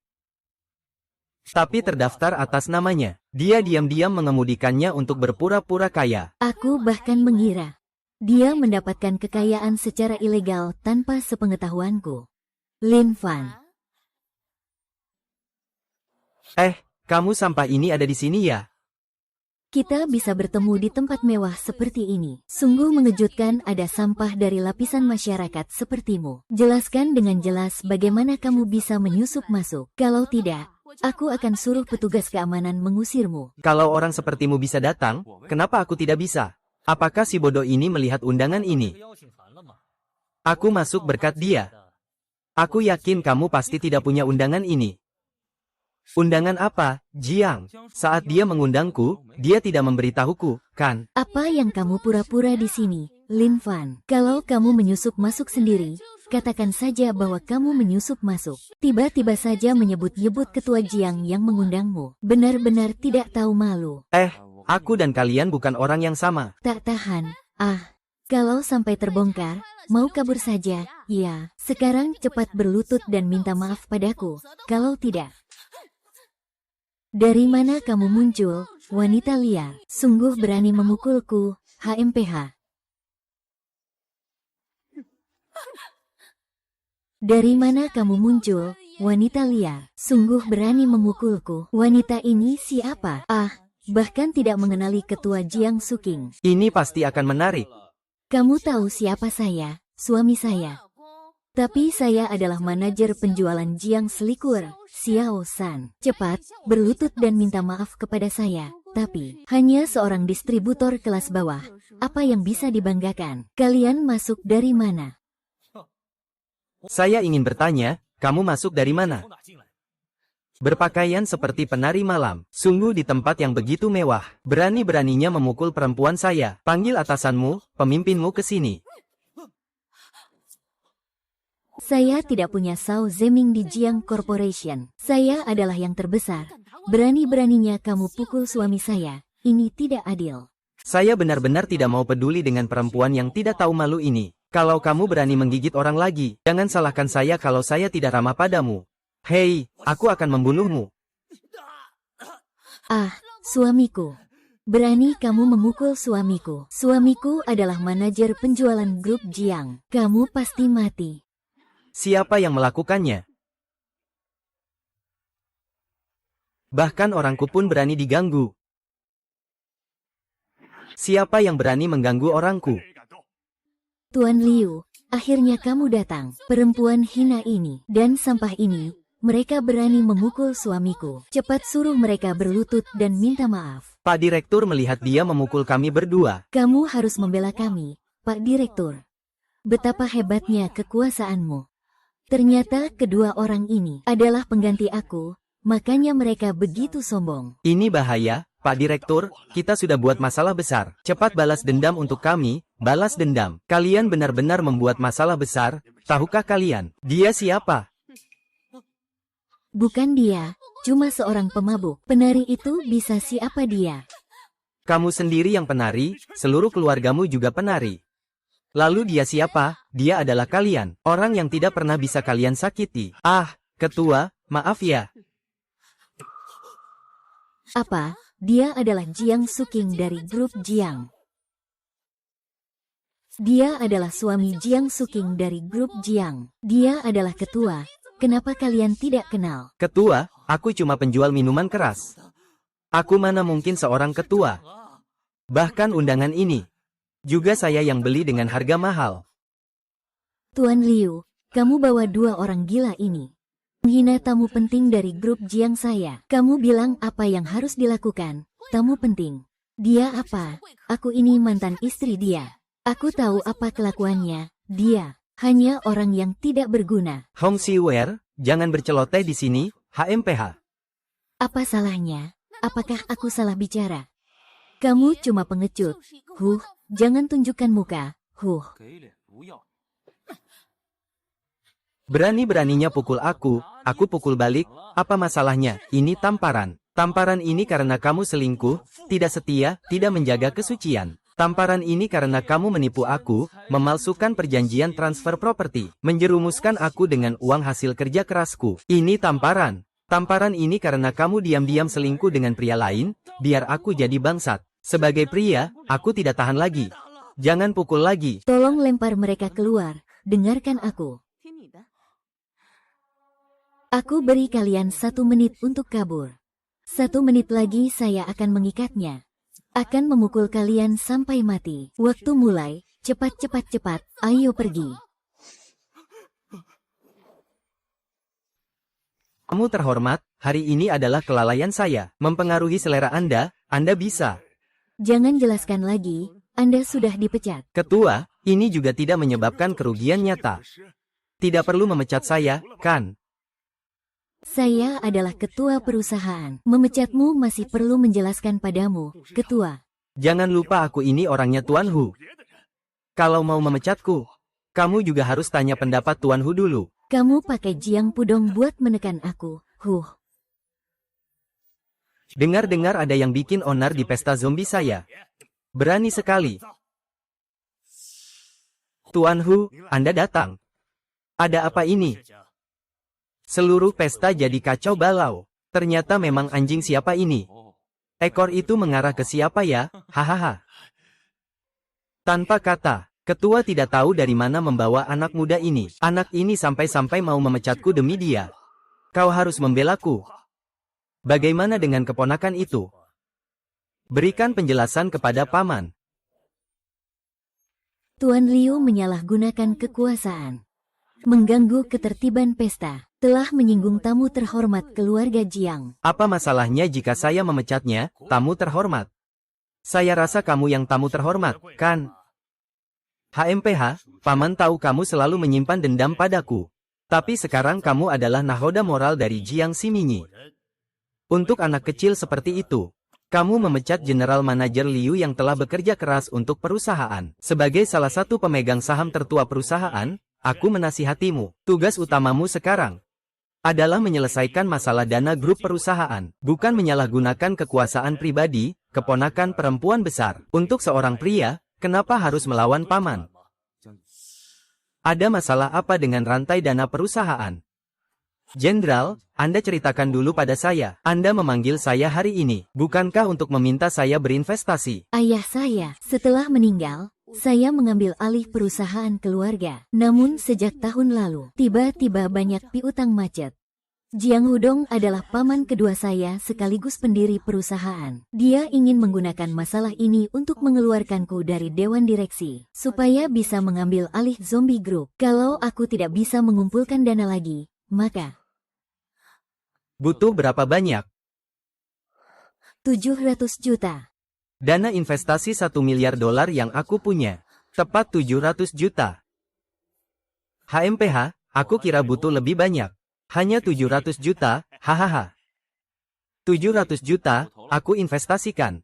Tapi terdaftar atas namanya. Dia diam-diam mengemudikannya untuk berpura-pura kaya. Aku bahkan mengira dia mendapatkan kekayaan secara ilegal tanpa sepengetahuanku. Lin Fan. Kamu sampah ini ada di sini ya? Kita bisa bertemu di tempat mewah seperti ini. Sungguh mengejutkan ada sampah dari lapisan masyarakat sepertimu. Jelaskan dengan jelas bagaimana kamu bisa menyusup masuk. Kalau tidak, Aku akan suruh petugas keamanan mengusirmu. Kalau orang sepertimu bisa datang, kenapa aku tidak bisa? Apakah si bodoh ini melihat undangan ini? Aku masuk berkat dia. Aku yakin kamu pasti tidak punya undangan ini. Undangan apa, Jiang? Saat dia mengundangku, dia tidak memberitahuku, kan? Apa yang kamu pura-pura di sini, Lin Fan? Kalau kamu menyusup masuk sendiri, katakan saja bahwa kamu menyusup masuk. Tiba-tiba saja menyebut-nyebut ketua Jiang yang mengundangmu. Benar-benar tidak tahu malu. Aku dan kalian bukan orang yang sama. Tak tahan. Kalau sampai terbongkar, mau kabur saja. Ya, sekarang cepat berlutut dan minta maaf padaku. Kalau tidak. Dari mana kamu muncul, wanita liar? Sungguh berani memukulku, HMPH. Dari mana kamu muncul, wanita liar? Sungguh berani memukulku. Wanita ini siapa? Bahkan tidak mengenali ketua Jiang Suking. Ini pasti akan menarik. Kamu tahu siapa saya, suami saya. Tapi saya adalah manajer penjualan Jiang Selikur, Xiao San. Cepat, berlutut dan minta maaf kepada saya. Tapi, hanya seorang distributor kelas bawah. Apa yang bisa dibanggakan? Kalian masuk dari mana? Saya ingin bertanya, kamu masuk dari mana? Berpakaian seperti penari malam, sungguh di tempat yang begitu mewah. Berani-beraninya memukul perempuan saya. Panggil atasanmu, pemimpinmu ke sini. Saya tidak punya Sao Zeming di Jiang Corporation. Saya adalah yang terbesar. Berani-beraninya kamu pukul suami saya. Ini tidak adil. Saya benar-benar tidak mau peduli dengan perempuan yang tidak tahu malu ini. Kalau kamu berani menggigit orang lagi, jangan salahkan saya kalau saya tidak ramah padamu. Hei, aku akan membunuhmu. Suamiku. Berani kamu memukul suamiku. Suamiku adalah manajer penjualan grup Jiang. Kamu pasti mati. Siapa yang melakukannya? Bahkan orangku pun berani diganggu. Siapa yang berani mengganggu orangku? Tuan Liu, akhirnya kamu datang. Perempuan hina ini dan sampah ini, mereka berani memukul suamiku. Cepat suruh mereka berlutut dan minta maaf. Pak Direktur melihat dia memukul kami berdua. Kamu harus membela kami, Pak Direktur. Betapa hebatnya kekuasaanmu. Ternyata kedua orang ini adalah pengganti aku, makanya mereka begitu sombong. Ini bahaya, Pak Direktur, kita sudah buat masalah besar. Cepat balas dendam untuk kami, balas dendam. Kalian benar-benar membuat masalah besar, tahukah kalian? Dia siapa? Bukan dia, cuma seorang pemabuk. Penari itu bisa siapa dia? Kamu sendiri yang penari, seluruh keluargamu juga penari. Lalu dia siapa? Dia adalah kalian, orang yang tidak pernah bisa kalian sakiti. Ketua, maaf ya. Apa? Dia adalah Jiang Suking dari grup Jiang. Dia adalah suami Jiang Suking dari grup Jiang. Dia adalah ketua. Kenapa kalian tidak kenal? Ketua, aku cuma penjual minuman keras. Aku mana mungkin seorang ketua. Bahkan undangan ini juga saya yang beli dengan harga mahal. Tuan Liu, kamu bawa dua orang gila ini. Menghina tamu penting dari grup Jiang saya. Kamu bilang apa yang harus dilakukan. Tamu penting. Dia apa? Aku ini mantan istri dia. Aku tahu apa kelakuannya. Dia hanya orang yang tidak berguna. Hong Siwer, jangan berceloteh di sini, HMPH. Apa salahnya? Apakah aku salah bicara? Kamu cuma pengecut. Jangan tunjukkan muka. Berani-beraninya pukul aku pukul balik, apa masalahnya? Ini tamparan. Tamparan ini karena kamu selingkuh, tidak setia, tidak menjaga kesucian. Tamparan ini karena kamu menipu aku, memalsukan perjanjian transfer properti, menjerumuskan aku dengan uang hasil kerja kerasku. Ini tamparan. Tamparan ini karena kamu diam-diam selingkuh dengan pria lain, biar aku jadi bangsat. Sebagai pria, aku tidak tahan lagi. Jangan pukul lagi. Tolong lempar mereka keluar. Dengarkan aku. Aku beri kalian 1 menit untuk kabur. 1 menit lagi saya akan mengikatnya. Akan memukul kalian sampai mati. Waktu mulai. Cepat, cepat, cepat. Ayo pergi. Kamu terhormat, hari ini adalah kelalaian saya. Mempengaruhi selera Anda bisa. Jangan jelaskan lagi, Anda sudah dipecat. Ketua, ini juga tidak menyebabkan kerugian nyata. Tidak perlu memecat saya, kan? Saya adalah ketua perusahaan. Memecatmu masih perlu menjelaskan padamu, ketua. Jangan lupa aku ini orangnya Tuan Hu. Kalau mau memecatku, kamu juga harus tanya pendapat Tuan Hu dulu. Kamu pakai Jiang Pudong buat menekan aku, Dengar-dengar ada yang bikin onar di pesta zombie saya. Berani sekali. Tuan Hu, Anda datang. Ada apa ini? Seluruh pesta jadi kacau balau. Ternyata memang anjing siapa ini? Ekor itu mengarah ke siapa ya? Hahaha. Tanpa kata, ketua tidak tahu dari mana membawa anak muda ini. Anak ini sampai-sampai mau memecatku demi dia. Kau harus membelaku. Bagaimana dengan keponakan itu? Berikan penjelasan kepada paman. Tuan Liu menyalahgunakan kekuasaan. Mengganggu ketertiban pesta. Telah menyinggung tamu terhormat keluarga Jiang. Apa masalahnya jika saya memecatnya, tamu terhormat? Saya rasa kamu yang tamu terhormat, kan? HMPH, paman tahu kamu selalu menyimpan dendam padaku. Tapi sekarang kamu adalah nahoda moral dari Jiang Siminyi. Untuk anak kecil seperti itu, kamu memecat General Manager Liu yang telah bekerja keras untuk perusahaan. Sebagai salah satu pemegang saham tertua perusahaan, aku menasihatimu. Tugas utamamu sekarang adalah menyelesaikan masalah dana grup perusahaan, bukan menyalahgunakan kekuasaan pribadi, keponakan perempuan besar. Untuk seorang pria, kenapa harus melawan paman? Ada masalah apa dengan rantai dana perusahaan? Jenderal, Anda ceritakan dulu pada saya. Anda memanggil saya hari ini, bukankah untuk meminta saya berinvestasi? Ayah saya, setelah meninggal, saya mengambil alih perusahaan keluarga. Namun sejak tahun lalu, tiba-tiba banyak piutang macet. Jiang Hudong adalah paman kedua saya sekaligus pendiri perusahaan. Dia ingin menggunakan masalah ini untuk mengeluarkanku dari dewan direksi, supaya bisa mengambil alih zombie group. Kalau aku tidak bisa mengumpulkan dana lagi, maka Butuh berapa banyak? 700 juta. Dana investasi $1 miliar yang aku punya. Tepat 700 juta. HMPH, aku kira butuh lebih banyak. Hanya 700 juta, hahaha. 700 juta, aku investasikan.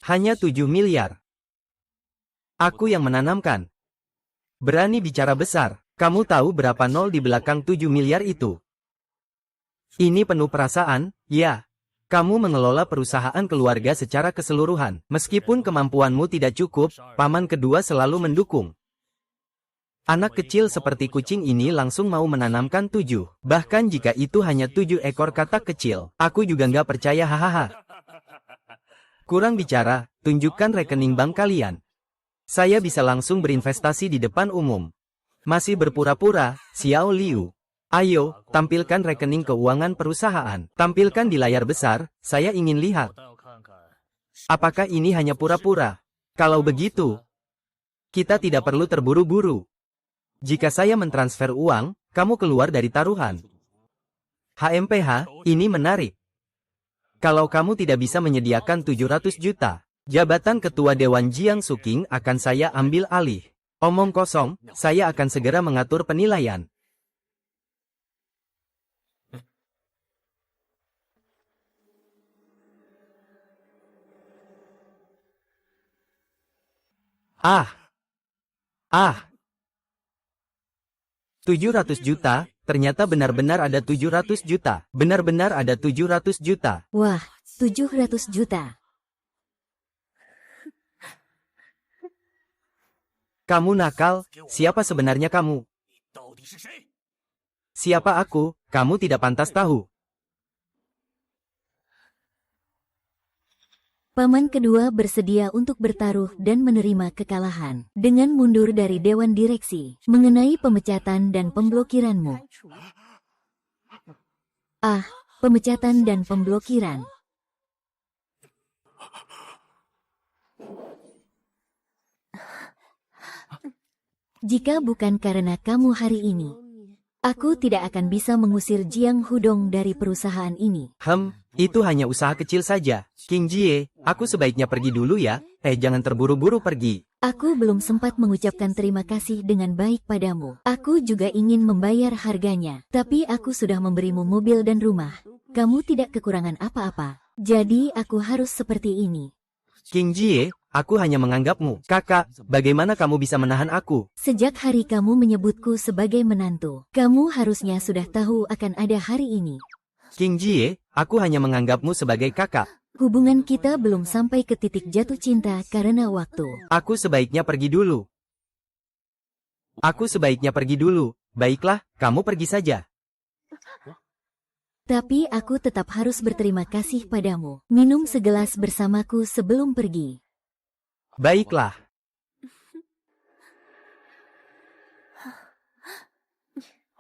Hanya 7 miliar. Aku yang menanamkan. Berani bicara besar. Kamu tahu berapa nol di belakang 7 miliar itu? Ini penuh perasaan, ya. Kamu mengelola perusahaan keluarga secara keseluruhan. Meskipun kemampuanmu tidak cukup, paman kedua selalu mendukung. Anak kecil seperti kucing ini langsung mau menanamkan 7. Bahkan jika itu hanya 7 ekor katak kecil. Aku juga nggak percaya hahaha. Kurang bicara, tunjukkan rekening bank kalian. Saya bisa langsung berinvestasi di depan umum. Masih berpura-pura, Xiao Liu. Ayo, tampilkan rekening keuangan perusahaan. Tampilkan di layar besar, saya ingin lihat. Apakah ini hanya pura-pura? Kalau begitu, kita tidak perlu terburu-buru. Jika saya mentransfer uang, kamu keluar dari taruhan. HMPH, ini menarik. Kalau kamu tidak bisa menyediakan 700 juta, jabatan ketua Dewan Jiang Suking akan saya ambil alih. Omong kosong, saya akan segera mengatur penilaian. Ah! 700 juta, ternyata benar-benar ada 700 juta. Benar-benar ada 700 juta. Wah, 700 juta. Kamu nakal, siapa sebenarnya kamu? Siapa aku, kamu tidak pantas tahu. Paman kedua bersedia untuk bertaruh dan menerima kekalahan dengan mundur dari dewan direksi mengenai pemecatan dan pemblokiranmu. Pemecatan dan pemblokiran. Jika bukan karena kamu hari ini, Aku tidak akan bisa mengusir Jiang Hudong dari perusahaan ini. Itu hanya usaha kecil saja. King Jie, aku sebaiknya pergi dulu ya. Jangan terburu-buru pergi. Aku belum sempat mengucapkan terima kasih dengan baik padamu. Aku juga ingin membayar harganya. Tapi aku sudah memberimu mobil dan rumah. Kamu tidak kekurangan apa-apa. Jadi aku harus seperti ini. King Jie, aku hanya menganggapmu. Kakak, bagaimana kamu bisa menahan aku? Sejak hari kamu menyebutku sebagai menantu, kamu harusnya sudah tahu akan ada hari ini. King Jie, aku hanya menganggapmu sebagai kakak. Hubungan kita belum sampai ke titik jatuh cinta karena waktu. Aku sebaiknya pergi dulu. Baiklah, kamu pergi saja. Tapi aku tetap harus berterima kasih padamu. Minum segelas bersamaku sebelum pergi. Baiklah.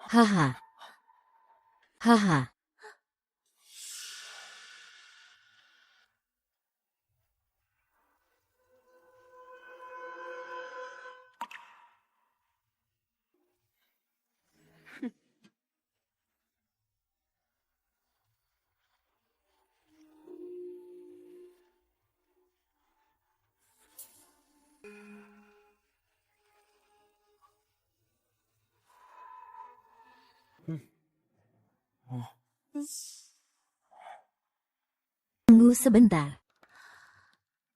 Haha. Haha. Tunggu sebentar.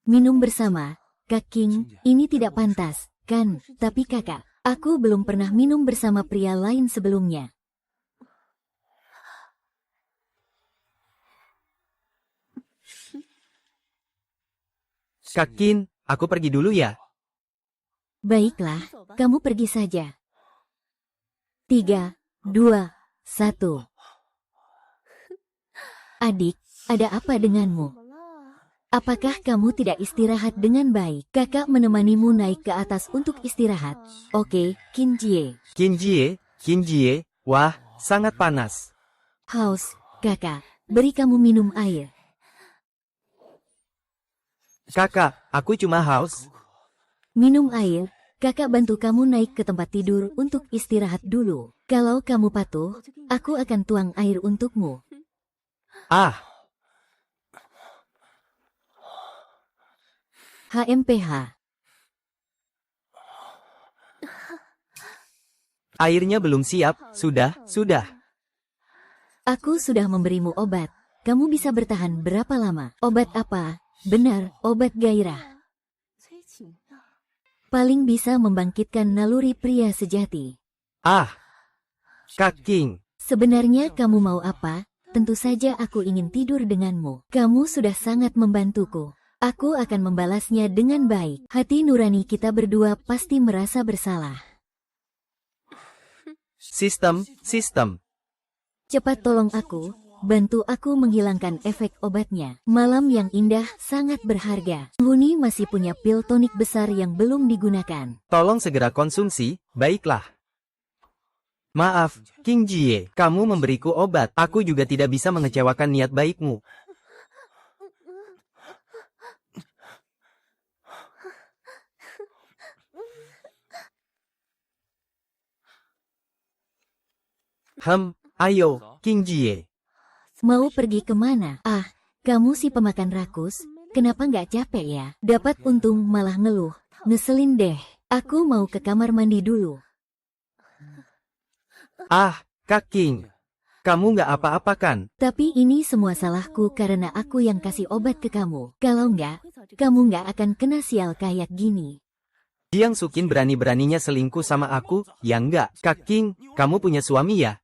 Minum bersama, Kak King, ini tidak pantas, kan? Tapi kakak, aku belum pernah minum bersama pria lain sebelumnya. Kak Kin, aku pergi dulu ya. Baiklah, kamu pergi saja. 3, 2, 1. Adik, ada apa denganmu? Apakah kamu tidak istirahat dengan baik? Kakak menemanimu naik ke atas untuk istirahat. Oke, Kin Jie. Kin Jie, wah, sangat panas. Haus, kakak, beri kamu minum air. Kakak, aku cuma haus. Minum air, kakak bantu kamu naik ke tempat tidur untuk istirahat dulu. Kalau kamu patuh, aku akan tuang air untukmu. HMPH. Airnya belum siap, sudah. Aku sudah memberimu obat. Kamu bisa bertahan berapa lama? Obat apa? Benar, obat gairah. Paling bisa membangkitkan naluri pria sejati. Kak King. Sebenarnya kamu mau apa? Tentu saja aku ingin tidur denganmu. Kamu sudah sangat membantuku. Aku akan membalasnya dengan baik. Hati nurani kita berdua pasti merasa bersalah. Sistem. Cepat tolong aku, bantu aku menghilangkan efek obatnya. Malam yang indah sangat berharga. Penghuni masih punya pil tonik besar yang belum digunakan. Tolong segera konsumsi, baiklah. Maaf, King Jie, kamu memberiku obat. Aku juga tidak bisa mengecewakan niat baikmu. Ayo, King Jie. Mau pergi kemana? Kamu si pemakan rakus, kenapa nggak capek ya? Dapat untung malah ngeluh. Ngeselin deh. Aku mau ke kamar mandi dulu. Kak King. Kamu nggak apa-apa kan? Tapi ini semua salahku karena aku yang kasih obat ke kamu. Kalau nggak, kamu nggak akan kena sial kayak gini. Jiang Sukin berani-beraninya selingkuh sama aku? Ya enggak. Kak King, kamu punya suami ya?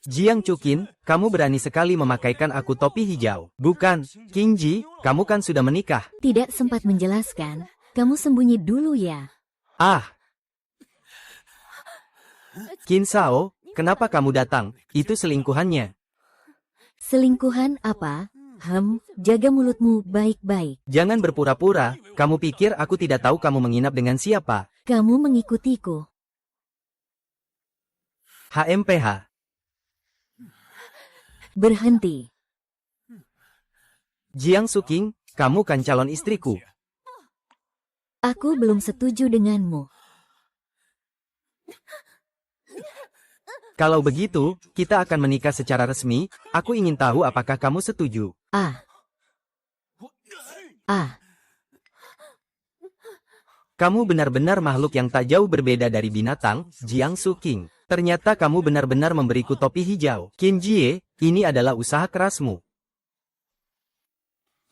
Jiang Cukin, kamu berani sekali memakaikan aku topi hijau. Bukan, King Ji, kamu kan sudah menikah. Tidak sempat menjelaskan, kamu sembunyi dulu ya. Qin Sao, kenapa kamu datang? Itu selingkuhannya. Selingkuhan apa? Jaga mulutmu baik-baik. Jangan berpura-pura, kamu pikir aku tidak tahu kamu menginap dengan siapa? Kamu mengikutiku. HMPH. Berhenti. Jiang Suking, kamu kan calon istriku. Aku belum setuju denganmu. Kalau begitu, kita akan menikah secara resmi. Aku ingin tahu apakah kamu setuju. Ah. Ah. Kamu benar-benar makhluk yang tak jauh berbeda dari binatang, Jiangsu King. Ternyata kamu benar-benar memberiku topi hijau. Qin Jie, ini adalah usaha kerasmu.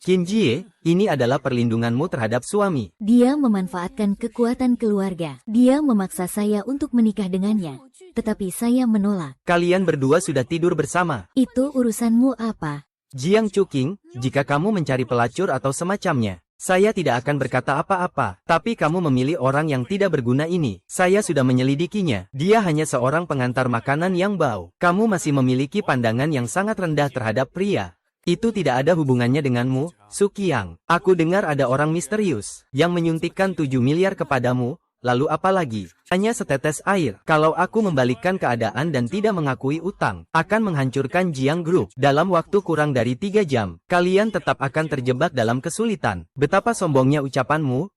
Qin Jie, ini adalah perlindunganmu terhadap suami. Dia memanfaatkan kekuatan keluarga. Dia memaksa saya untuk menikah dengannya. Tetapi saya menolak. Kalian berdua sudah tidur bersama. Itu urusanmu apa? Jiangsu King, jika kamu mencari pelacur atau semacamnya, saya tidak akan berkata apa-apa, tapi kamu memilih orang yang tidak berguna ini. Saya sudah menyelidikinya. Dia hanya seorang pengantar makanan yang bau. Kamu masih memiliki pandangan yang sangat rendah terhadap pria. Itu tidak ada hubungannya denganmu, Sukiang. Aku dengar ada orang misterius yang menyuntikkan 7 miliar kepadamu. Lalu apa lagi? Hanya setetes air. Kalau aku membalikkan keadaan dan tidak mengakui utang, akan menghancurkan Jiang Group. Dalam waktu kurang dari 3 jam, kalian tetap akan terjebak dalam kesulitan. Betapa sombongnya ucapanmu.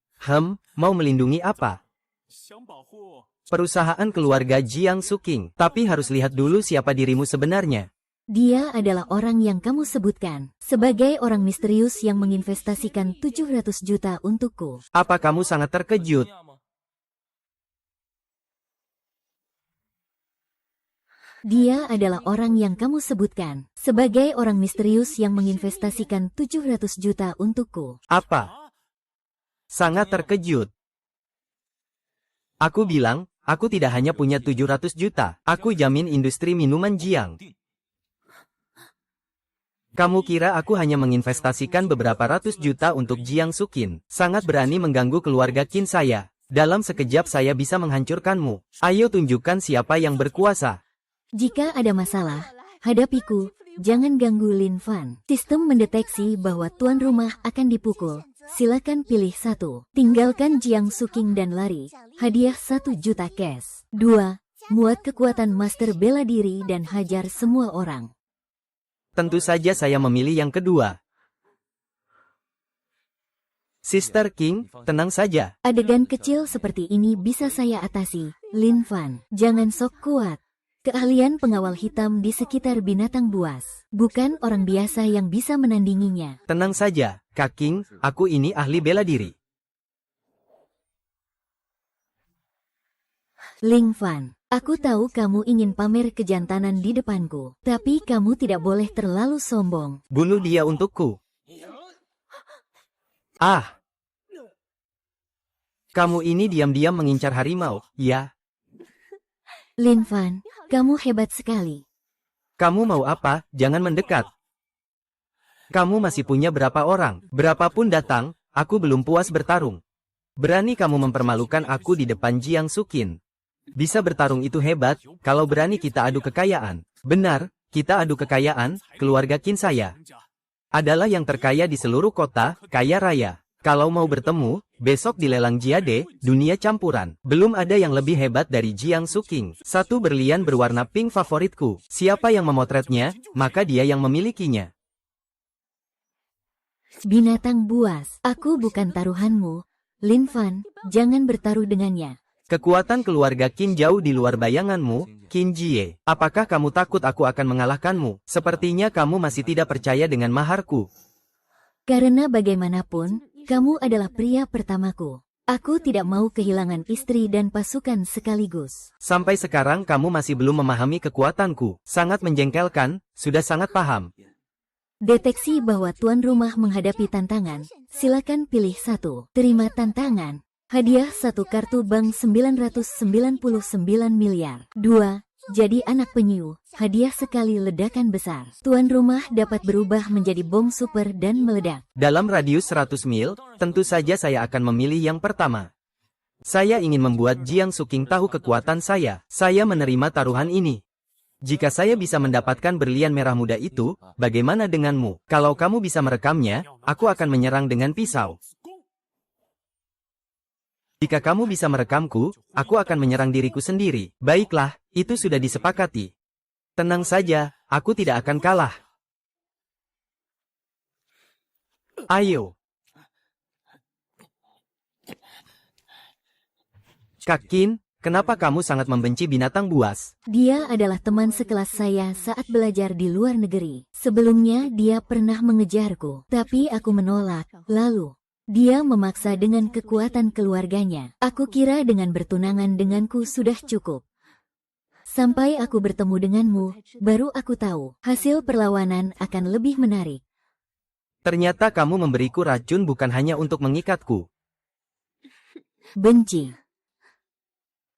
Mau melindungi apa? Perusahaan keluarga Jiangsu King. Tapi harus lihat dulu siapa dirimu sebenarnya. Dia adalah orang yang kamu sebutkan sebagai orang misterius yang menginvestasikan 700 juta untukku. Apa kamu sangat terkejut? Dia adalah orang yang kamu sebutkan sebagai orang misterius yang menginvestasikan 700 juta untukku. Apa? Sangat terkejut. Aku bilang, aku tidak hanya punya 700 juta. Aku jamin industri minuman Jiang. Kamu kira aku hanya menginvestasikan beberapa ratus juta untuk Jiangsu King? Sangat berani mengganggu keluarga Qin saya. Dalam sekejap saya bisa menghancurkanmu. Ayo tunjukkan siapa yang berkuasa. Jika ada masalah, hadapiku, jangan ganggu Lin Fan. Sistem mendeteksi bahwa tuan rumah akan dipukul. Silakan pilih satu. Tinggalkan Jiangsu King dan lari. Hadiah 1 juta cash. 2. Muat kekuatan master bela diri dan hajar semua orang. Tentu saja saya memilih yang kedua. Sister King, tenang saja. Adegan kecil seperti ini bisa saya atasi. Lin Fan, jangan sok kuat. Keahlian pengawal hitam di sekitar binatang buas. Bukan orang biasa yang bisa menandinginya. Tenang saja, Kak King, aku ini ahli bela diri. Ling Fan, aku tahu kamu ingin pamer kejantanan di depanku. Tapi kamu tidak boleh terlalu sombong. Bunuh dia untukku. Ah! Kamu ini diam-diam mengincar harimau, ya? Lin Fan, kamu hebat sekali. Kamu mau apa? Jangan mendekat. Kamu masih punya berapa orang? Berapapun datang, aku belum puas bertarung. Berani kamu mempermalukan aku di depan Jiangsu King. Bisa bertarung itu hebat, kalau berani kita adu kekayaan. Benar, kita adu kekayaan, keluarga Qin saya adalah yang terkaya di seluruh kota, kaya raya. Kalau mau bertemu, besok di lelang Jiade, dunia campuran. Belum ada yang lebih hebat dari Jiangsu King. Satu berlian berwarna pink favoritku. Siapa yang memotretnya, maka dia yang memilikinya. Binatang buas, aku bukan taruhanmu. Lin Fan, jangan bertaruh dengannya. Kekuatan keluarga Qin jauh di luar bayanganmu, Qin Jie. Apakah kamu takut aku akan mengalahkanmu? Sepertinya kamu masih tidak percaya dengan maharku. Karena bagaimanapun, kamu adalah pria pertamaku. Aku tidak mau kehilangan istri dan pasukan sekaligus. Sampai sekarang kamu masih belum memahami kekuatanku. Sangat menjengkelkan, sudah sangat paham. Deteksi bahwa tuan rumah menghadapi tantangan. Silakan pilih satu. Terima tantangan. Hadiah 1 kartu bank 999 miliar. 2. Jadi anak penyu. Hadiah sekali ledakan besar. Tuan rumah dapat berubah menjadi bom super dan meledak. Dalam radius 100 mil, tentu saja saya akan memilih yang pertama. Saya ingin membuat Jiangsu King tahu kekuatan saya. Saya menerima taruhan ini. Jika saya bisa mendapatkan berlian merah muda itu, bagaimana denganmu? Kalau kamu bisa merekamnya, aku akan menyerang dengan pisau. Jika kamu bisa merekamku, aku akan menyerang diriku sendiri. Baiklah, itu sudah disepakati. Tenang saja, aku tidak akan kalah. Ayo. Kak Qin, kenapa kamu sangat membenci binatang buas? Dia adalah teman sekelas saya saat belajar di luar negeri. Sebelumnya dia pernah mengejarku, tapi aku menolak. Lalu, dia memaksa dengan kekuatan keluarganya. Aku kira dengan bertunangan denganku sudah cukup. Sampai aku bertemu denganmu, baru aku tahu, hasil perlawanan akan lebih menarik. Ternyata kamu memberiku racun bukan hanya untuk mengikatku. Benci.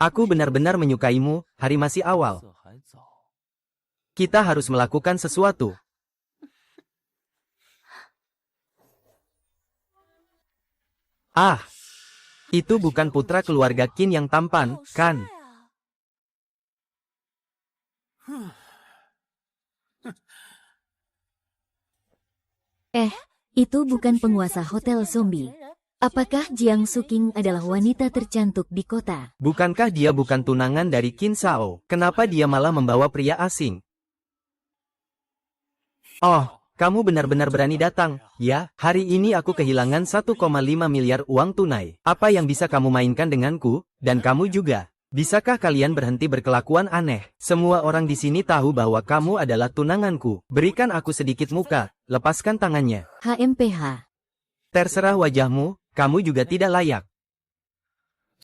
Aku benar-benar menyukaimu, hari masih awal. Kita harus melakukan sesuatu. Ah, itu bukan putra keluarga Qin yang tampan, kan? Itu bukan penguasa hotel zombie. Apakah Jiang Suking adalah wanita tercantik di kota? Bukankah dia bukan tunangan dari Qin Shao? Kenapa dia malah membawa pria asing? Oh, kamu benar-benar berani datang. Ya, hari ini aku kehilangan 1,5 miliar uang tunai. Apa yang bisa kamu mainkan denganku? Dan kamu juga. Bisakah kalian berhenti berkelakuan aneh? Semua orang di sini tahu bahwa kamu adalah tunanganku. Berikan aku sedikit muka. Lepaskan tangannya. HMPH. Terserah wajahmu, kamu juga tidak layak.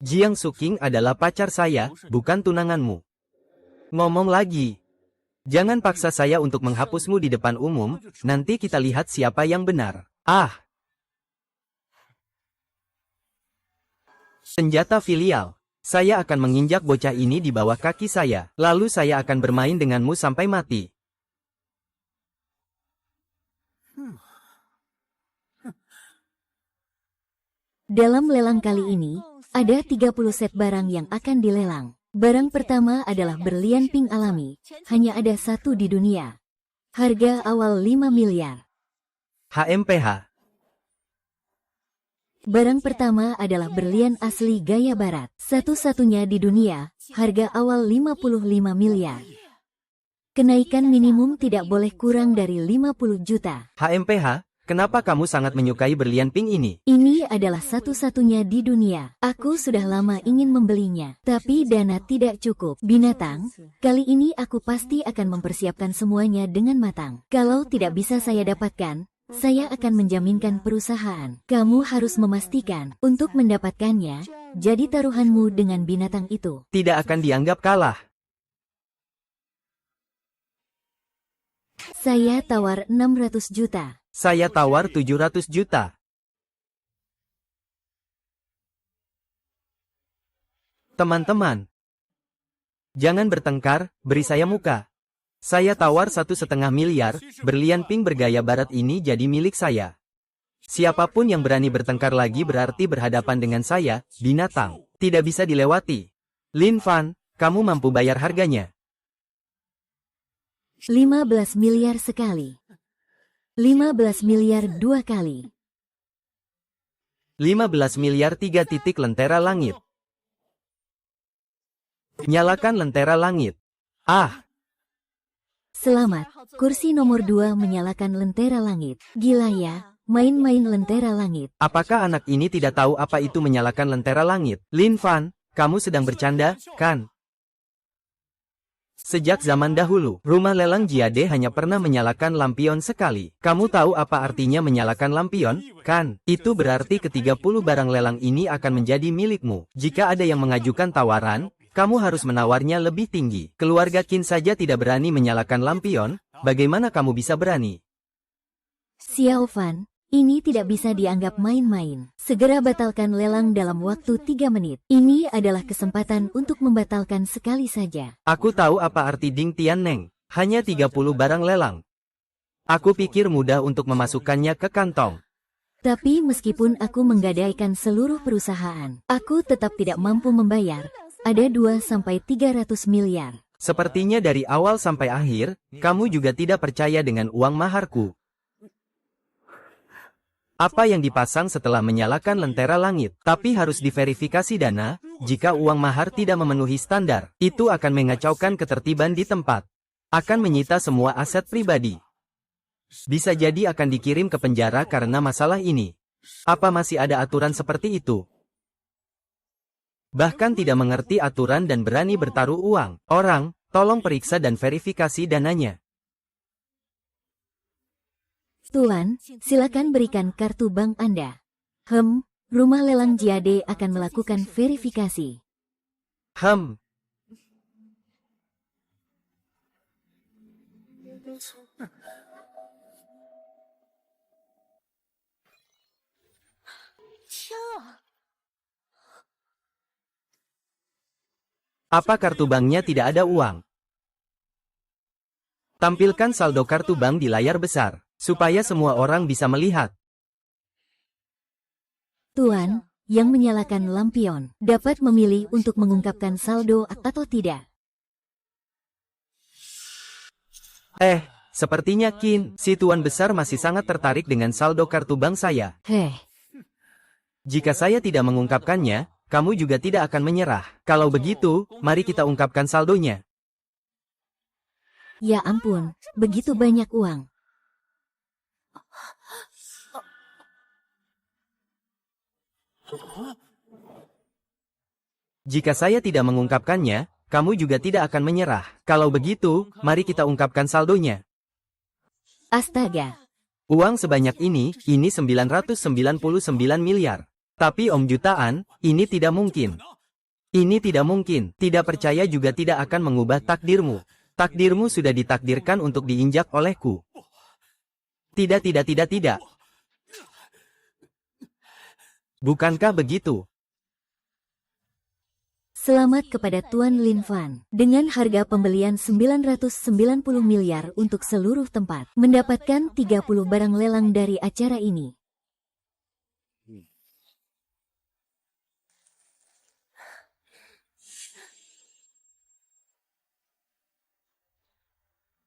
Jiang Suking adalah pacar saya, bukan tunanganmu. Ngomong lagi. Jangan paksa saya untuk menghapusmu di depan umum, nanti kita lihat siapa yang benar. Ah! Senjata filial. Saya akan menginjak bocah ini di bawah kaki saya, lalu saya akan bermain denganmu sampai mati. Dalam lelang kali ini, ada 30 set barang yang akan dilelang. Barang pertama adalah berlian pink alami, hanya ada satu di dunia. Harga awal 5 miliar. HMPH. Barang pertama adalah berlian asli gaya barat, satu-satunya di dunia, harga awal 55 miliar. Kenaikan minimum tidak boleh kurang dari 50 juta. HMPH, kenapa kamu sangat menyukai berlian pink ini? Ini adalah satu-satunya di dunia. Aku sudah lama ingin membelinya, tapi dana tidak cukup. Binatang, kali ini aku pasti akan mempersiapkan semuanya dengan matang. Kalau tidak bisa saya dapatkan, saya akan menjaminkan perusahaan. Kamu harus memastikan, untuk mendapatkannya, jadi taruhanmu dengan binatang itu. Tidak akan dianggap kalah. Saya tawar 600 juta. Saya tawar 700 juta. Teman-teman, jangan bertengkar, beri saya muka. Saya tawar 1,5 miliar, berlian pink bergaya barat ini jadi milik saya. Siapapun yang berani bertengkar lagi berarti berhadapan dengan saya, binatang. Tidak bisa dilewati. Lin Fan, kamu mampu bayar harganya. 15 miliar sekali. 15 miliar 2 kali. 15 miliar 3 titik lentera langit. Nyalakan lentera langit. Ah! Selamat, kursi nomor 2 menyalakan lentera langit. Gila ya, main-main lentera langit. Apakah anak ini tidak tahu apa itu menyalakan lentera langit? Lin Fan, kamu sedang bercanda, kan? Sejak zaman dahulu, rumah lelang Jiade hanya pernah menyalakan lampion sekali. Kamu tahu apa artinya menyalakan lampion, kan? Itu berarti ke-30 barang lelang ini akan menjadi milikmu. Jika ada yang mengajukan tawaran, kamu harus menawarnya lebih tinggi. Keluarga Qin saja tidak berani menyalakan lampion, bagaimana kamu bisa berani? Xiao Fan, ini tidak bisa dianggap main-main. Segera batalkan lelang dalam waktu 3 menit. Ini adalah kesempatan untuk membatalkan sekali saja. Aku tahu apa arti Ding Tian Neng. Hanya 30 barang lelang. Aku pikir mudah untuk memasukkannya ke kantong. Tapi meskipun aku menggadaikan seluruh perusahaan, aku tetap tidak mampu membayar. Ada 2-300 miliar. Sepertinya dari awal sampai akhir, kamu juga tidak percaya dengan uang maharku. Apa yang dipasang setelah menyalakan lentera langit, tapi harus diverifikasi dana, jika uang mahar tidak memenuhi standar, itu akan mengacaukan ketertiban di tempat. Akan menyita semua aset pribadi. Bisa jadi akan dikirim ke penjara karena masalah ini. Apa masih ada aturan seperti itu? Bahkan tidak mengerti aturan dan berani bertaruh uang. Orang, tolong periksa dan verifikasi dananya. Tuan, silakan berikan kartu bank Anda. Rumah lelang Jade akan melakukan verifikasi. Hmm, apa kartu banknya tidak ada uang? Tampilkan saldo kartu bank di layar besar, supaya semua orang bisa melihat. Tuan, yang menyalakan lampion, dapat memilih untuk mengungkapkan saldo atau tidak. Sepertinya si Tuan Besar masih sangat tertarik dengan saldo kartu bank saya. Jika saya tidak mengungkapkannya, kamu juga tidak akan menyerah. Kalau begitu, mari kita ungkapkan saldonya. Ya ampun, begitu banyak uang. Jika saya tidak mengungkapkannya, kamu juga tidak akan menyerah. Kalau begitu, mari kita ungkapkan saldonya. Astaga, Uang sebanyak ini 999 miliar. Tapi Om jutaan, ini tidak mungkin. Ini tidak mungkin, tidak percaya juga tidak akan mengubah takdirmu. Takdirmu sudah ditakdirkan untuk diinjak olehku. Tidak, tidak, tidak, tidak. Bukankah begitu? selamat kepada Tuan Lin Fan. Dengan harga pembelian 990 miliar untuk seluruh tempat, mendapatkan 30 barang lelang dari acara ini.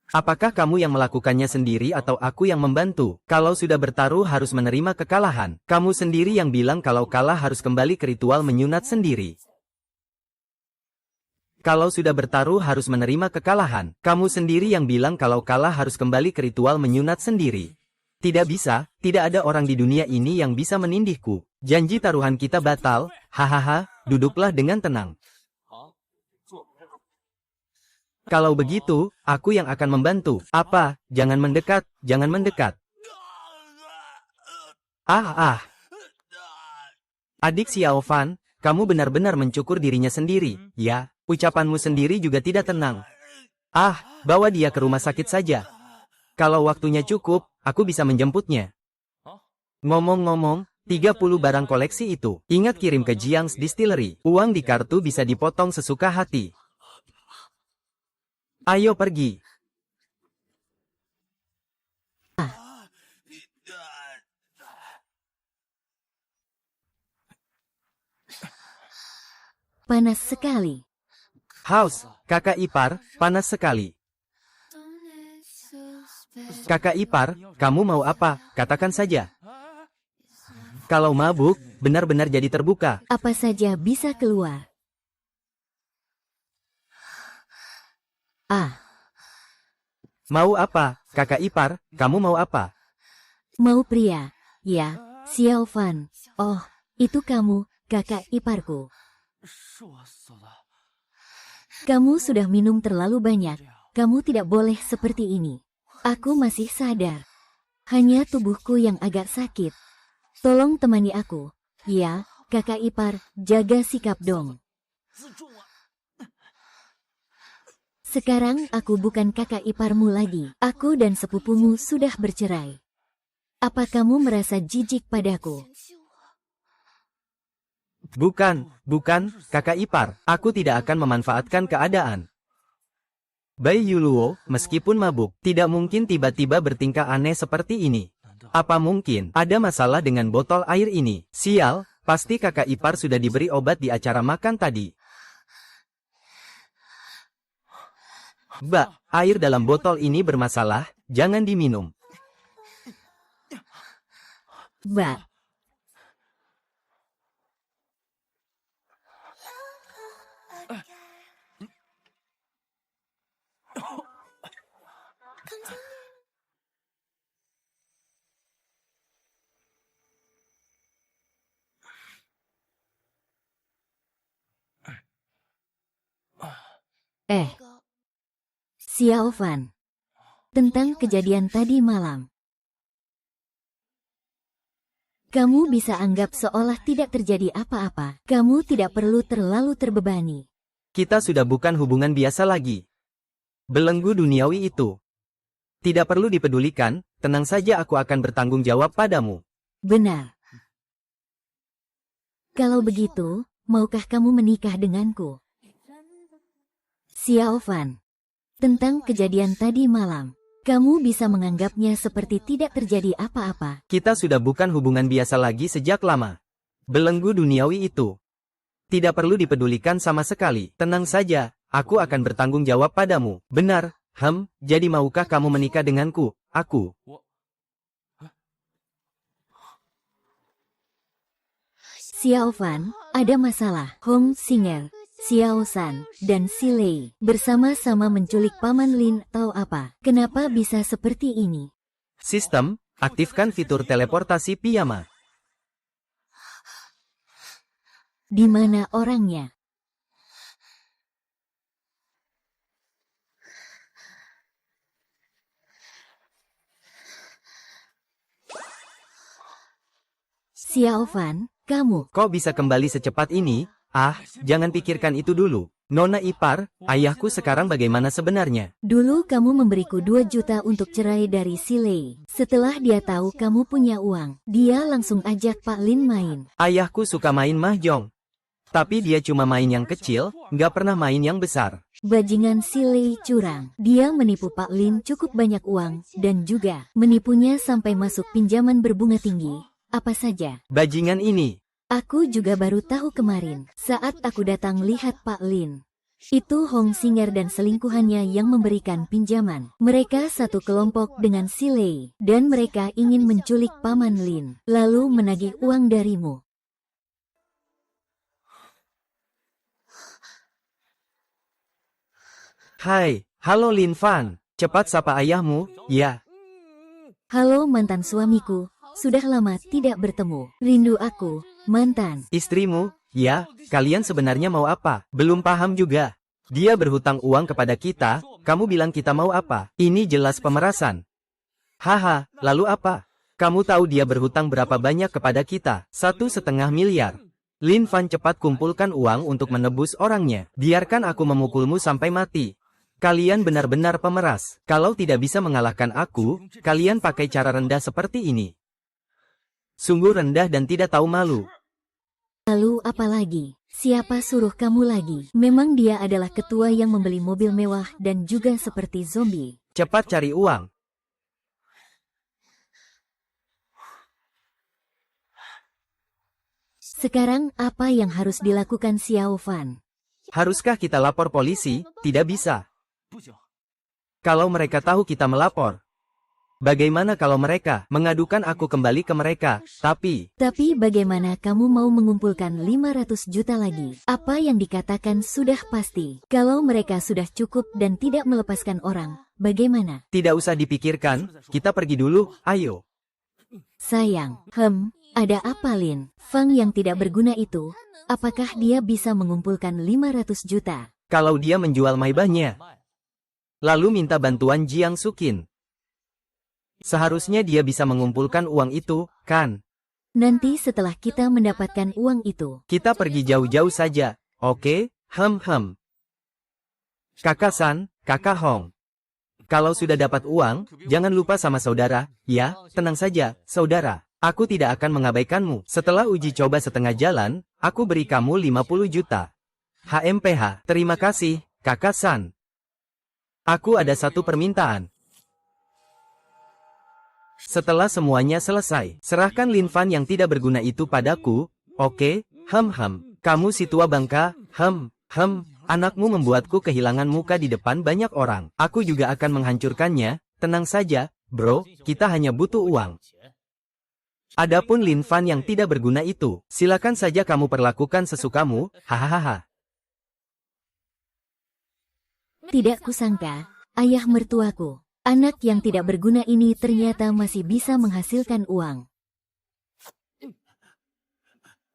Apakah kamu yang melakukannya sendiri atau aku yang membantu? Kalau sudah bertaruh harus menerima kekalahan. Kamu sendiri yang bilang kalau kalah harus kembali ke ritual menyunat sendiri. Kalau sudah bertaruh harus menerima kekalahan. Kamu sendiri yang bilang kalau kalah harus kembali ke ritual menyunat sendiri. Tidak bisa, tidak ada orang di dunia ini yang bisa menindihku. Janji taruhan kita batal, hahaha, duduklah dengan tenang. Kalau begitu, aku yang akan membantu. Apa? Jangan mendekat, jangan mendekat. Adik Xiao Fan, kamu benar-benar mencukur dirinya sendiri, ya? Ucapanmu sendiri juga tidak tenang. Bawa dia ke rumah sakit saja. Kalau waktunya cukup, aku bisa menjemputnya. Ngomong-ngomong, 30 barang koleksi itu, ingat kirim ke Jiang's Distillery. Uang di kartu bisa dipotong sesuka hati. Ayo pergi. Panas sekali. Haus, kakak ipar, panas sekali. Kakak ipar, kamu mau apa? Katakan saja. Kalau mabuk, benar-benar jadi terbuka. Apa saja bisa keluar. Mau apa, kakak ipar? Kamu mau apa? Mau pria. Ya, Xiao Fan. Oh, itu kamu, kakak iparku. Kamu sudah minum terlalu banyak. Kamu tidak boleh seperti ini. Aku masih sadar. Hanya tubuhku yang agak sakit. Tolong temani aku. Ya, kakak ipar, jaga sikap dong. Sekarang aku bukan kakak iparmu lagi. Aku dan sepupumu sudah bercerai. Apa kamu merasa jijik padaku? Bukan, kakak ipar. Aku tidak akan memanfaatkan keadaan. Bai Yuluo, meskipun mabuk, tidak mungkin tiba-tiba bertingkah aneh seperti ini. Apa mungkin ada masalah dengan botol air ini? Sial, pasti kakak ipar sudah diberi obat di acara makan tadi. Air dalam botol ini bermasalah, jangan diminum. Xiao Fan. Tentang kejadian tadi malam. Kamu bisa anggap seolah tidak terjadi apa-apa. Kamu tidak perlu terlalu terbebani. Kita sudah bukan hubungan biasa lagi. Belenggu duniawi itu tidak perlu dipedulikan, tenang saja aku akan bertanggung jawab padamu. Benar. Kalau begitu, maukah kamu menikah denganku? Xiao Fan. Tentang kejadian tadi malam. Kamu bisa menganggapnya seperti tidak terjadi apa-apa. Kita sudah bukan hubungan biasa lagi sejak lama. Belenggu duniawi itu tidak perlu dipedulikan sama sekali. Tenang saja, aku akan bertanggung jawab padamu. Benar, jadi maukah kamu menikah denganku? Aku. Xiao Fan, ada masalah. Hong Xinger, Xiao San, dan Si Lei bersama-sama menculik Paman Lin atau apa? Kenapa bisa seperti ini? Sistem, aktifkan fitur teleportasi piyama. Di mana orangnya? Xiao Fan, kamu. Kok bisa kembali secepat ini? Jangan pikirkan itu dulu. Nona ipar, ayahku sekarang bagaimana sebenarnya? Dulu kamu memberiku 2 juta untuk cerai dari Si Lei. Setelah dia tahu kamu punya uang, dia langsung ajak Pak Lin main. Ayahku suka main mahjong. Tapi dia cuma main yang kecil, nggak pernah main yang besar. Bajingan Si Lei curang. Dia menipu Pak Lin cukup banyak uang, dan juga menipunya sampai masuk pinjaman berbunga tinggi. Apa saja. Bajingan ini. Aku juga baru tahu kemarin, saat aku datang lihat Pak Lin. Itu Hong Xinger dan selingkuhannya yang memberikan pinjaman. Mereka satu kelompok dengan Si Lei, dan mereka ingin menculik Paman Lin, lalu menagih uang darimu. Hai, halo Lin Fan. Cepat sapa ayahmu, ya. Halo mantan suamiku, sudah lama tidak bertemu. Rindu aku, mantan. Istrimu, ya, kalian sebenarnya mau apa? Belum paham juga. Dia berhutang uang kepada kita, kamu bilang kita mau apa? Ini jelas pemerasan. Haha, lalu apa? Kamu tahu dia berhutang berapa banyak kepada kita? 1,5 miliar. Lin Fan, cepat kumpulkan uang untuk menebus orangnya. Biarkan aku memukulmu sampai mati. Kalian benar-benar pemeras. Kalau tidak bisa mengalahkan aku, kalian pakai cara rendah seperti ini. Sungguh rendah dan tidak tahu malu. Lalu apa lagi? Siapa suruh kamu lagi? Memang dia adalah ketua yang membeli mobil mewah dan juga seperti zombie. Cepat cari uang. Sekarang apa yang harus dilakukan Xiao Fan? Haruskah kita lapor polisi? Tidak bisa. Kalau mereka tahu kita melapor, bagaimana kalau mereka mengadukan aku kembali ke mereka? Tapi Bagaimana kamu mau mengumpulkan 500 juta lagi? Apa yang dikatakan sudah pasti. Kalau mereka sudah cukup dan tidak melepaskan orang, bagaimana? tidak usah dipikirkan, kita pergi dulu, ayo. Sayang, ada apa Lin? Fang yang tidak berguna itu, apakah dia bisa mengumpulkan 500 juta? Kalau dia menjual maibahnya, lalu minta bantuan Jiang Sukin, seharusnya dia bisa mengumpulkan uang itu, kan? Nanti setelah kita mendapatkan uang itu, Kita pergi jauh-jauh saja, oke? Kakak San, Kakak Hong. Kalau sudah dapat uang, jangan lupa sama saudara, ya? Tenang saja, saudara. Aku tidak akan mengabaikanmu. Setelah uji coba setengah jalan, aku beri kamu 50 juta. HMPH, terima kasih, Kakak San. Aku ada satu permintaan. Setelah semuanya selesai, serahkan Lin Fan yang tidak berguna itu padaku, oke? Kamu si tua bangka, anakmu membuatku kehilangan muka di depan banyak orang. Aku juga akan menghancurkannya, tenang saja, bro, kita hanya butuh uang. Adapun Lin Fan yang tidak berguna itu, silakan saja kamu perlakukan sesukamu, hahaha. tidak kusangka, ayah mertuaku, anak yang tidak berguna ini ternyata masih bisa menghasilkan uang.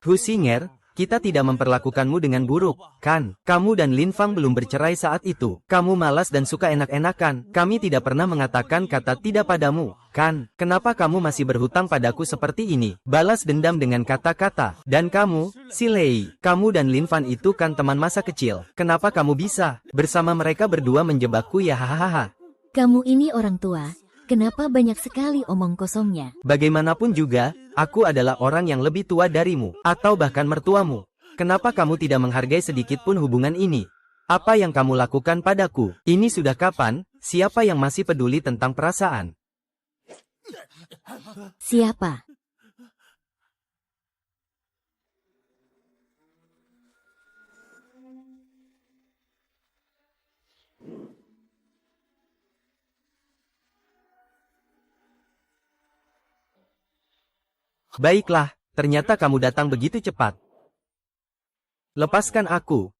Hu Xinger, Kita tidak memperlakukanmu dengan buruk, kan? Kamu dan Lin Fang belum bercerai saat itu. Kamu malas dan suka enak-enakan. Kami tidak pernah mengatakan kata tidak padamu, kan? Kenapa kamu masih berhutang padaku seperti ini? Balas dendam dengan kata-kata. Dan kamu, si Lei, kamu dan Lin Fan itu kan teman masa kecil. Kenapa kamu bisa bersama mereka berdua menjebakku ya hahaha? Kamu ini orang tua, kenapa banyak sekali omong kosongnya? Bagaimanapun juga, aku adalah orang yang lebih tua darimu, atau bahkan mertuamu. Kenapa kamu tidak menghargai sedikit pun hubungan ini? Apa yang kamu lakukan padaku? Ini sudah kapan? Siapa yang masih peduli tentang perasaan? Siapa? Baiklah, ternyata kamu datang begitu cepat. Lepaskan aku.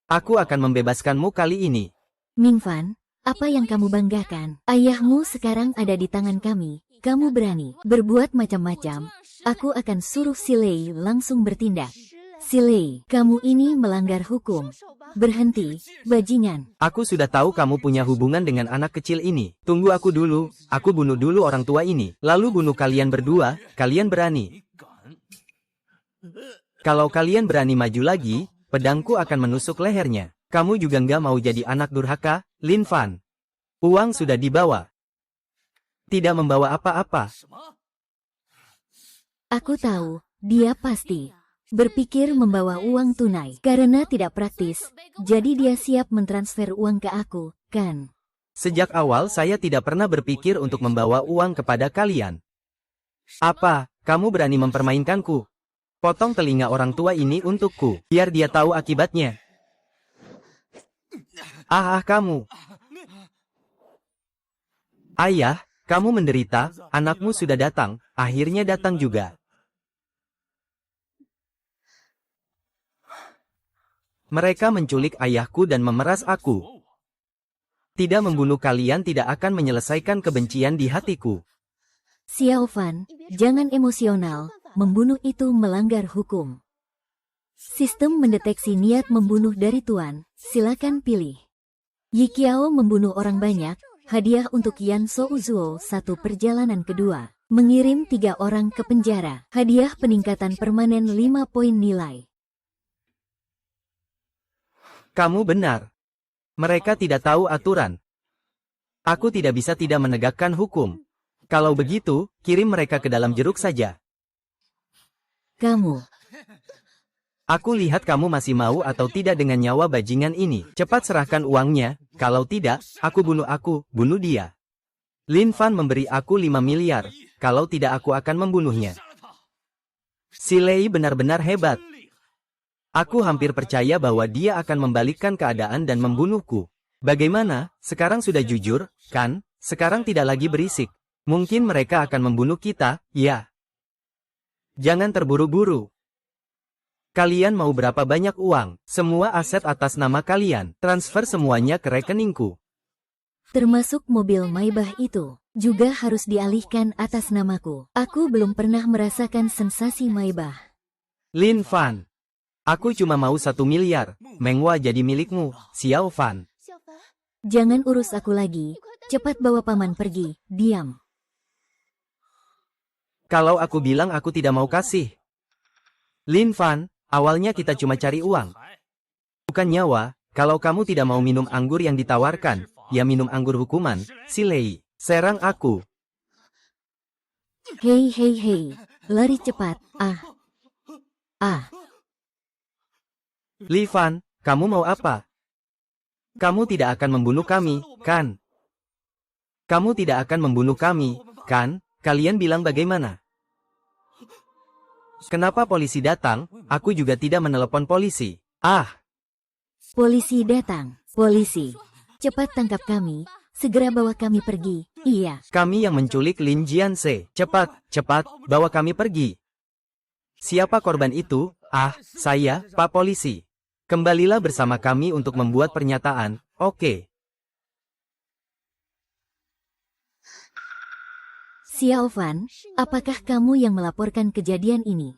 Aku akan membebaskanmu kali ini. Mingfan, apa yang kamu banggakan? Ayahmu sekarang ada di tangan kami. Kamu berani berbuat macam-macam. Aku akan suruh si Lei langsung bertindak. Si Lei, kamu ini melanggar hukum. Berhenti, bajingan. Aku sudah tahu kamu punya hubungan dengan anak kecil ini. Tunggu aku dulu, aku bunuh dulu orang tua ini. Lalu bunuh kalian berdua, kalian berani. Kalau kalian berani maju lagi, pedangku akan menusuk lehernya. Kamu juga nggak mau jadi anak durhaka, Lin Fan. Uang sudah dibawa. Tidak membawa apa-apa. Aku tahu, dia pasti berpikir membawa uang tunai. Karena tidak praktis, jadi dia siap mentransfer uang ke aku, kan? Sejak awal saya tidak pernah berpikir untuk membawa uang kepada kalian. Apa, kamu berani mempermainkanku? Potong telinga orang tua ini untukku, biar dia tahu akibatnya. Kamu. Ayah, kamu menderita, anakmu sudah datang, akhirnya datang juga. Mereka menculik ayahku dan memeras aku. Tidak membunuh kalian tidak akan menyelesaikan kebencian di hatiku. Xiao Fan, jangan emosional, membunuh itu melanggar hukum. Sistem mendeteksi niat membunuh dari Tuan, silakan pilih. Yi Qiao membunuh orang banyak, hadiah untuk Yan Shouzuo 1 perjalanan kedua. Mengirim 3 orang ke penjara, hadiah peningkatan permanen 5 poin nilai. Kamu benar. Mereka tidak tahu aturan. Aku tidak bisa tidak menegakkan hukum. Kalau begitu, kirim mereka ke dalam jeruk saja. Kamu. Aku lihat kamu masih mau atau tidak dengan nyawa bajingan ini. Cepat serahkan uangnya, kalau tidak, bunuh dia. Lin Fan memberi aku 5 miliar, kalau tidak aku akan membunuhnya. Si Lei benar-benar hebat. Aku hampir percaya bahwa dia akan membalikkan keadaan dan membunuhku. Bagaimana, sekarang sudah jujur, kan? Sekarang tidak lagi berisik. Mungkin mereka akan membunuh kita, ya. Jangan terburu-buru. Kalian mau berapa banyak uang? Semua aset atas nama kalian. Transfer semuanya ke rekeningku. Termasuk mobil Maybach itu, juga harus dialihkan atas namaku. Aku belum pernah merasakan sensasi Maybach. Lin Fan. Aku cuma mau 1 miliar. Mengwa jadi milikmu, Xiao Fan. Jangan urus aku lagi. Cepat bawa paman pergi. Diam. Kalau aku bilang aku tidak mau kasih. Lin Fan, awalnya kita cuma cari uang. Bukan nyawa. Kalau kamu tidak mau minum anggur yang ditawarkan, ya minum anggur hukuman, si Lei. Serang aku. Hei hei hei. Lari cepat. Li Fan, kamu mau apa? Kamu tidak akan membunuh kami, kan? Kamu tidak akan membunuh kami, kan? Kalian bilang bagaimana? Kenapa polisi datang? Aku juga tidak menelepon polisi. Polisi datang. Polisi. Cepat tangkap kami. Segera bawa kami pergi. Iya. Kami yang menculik Lin Jianse. Cepat, bawa kami pergi. Siapa korban itu? Saya, Pak Polisi. Kembalilah bersama kami untuk membuat pernyataan, oke? Xiao Fan, apakah kamu yang melaporkan kejadian ini?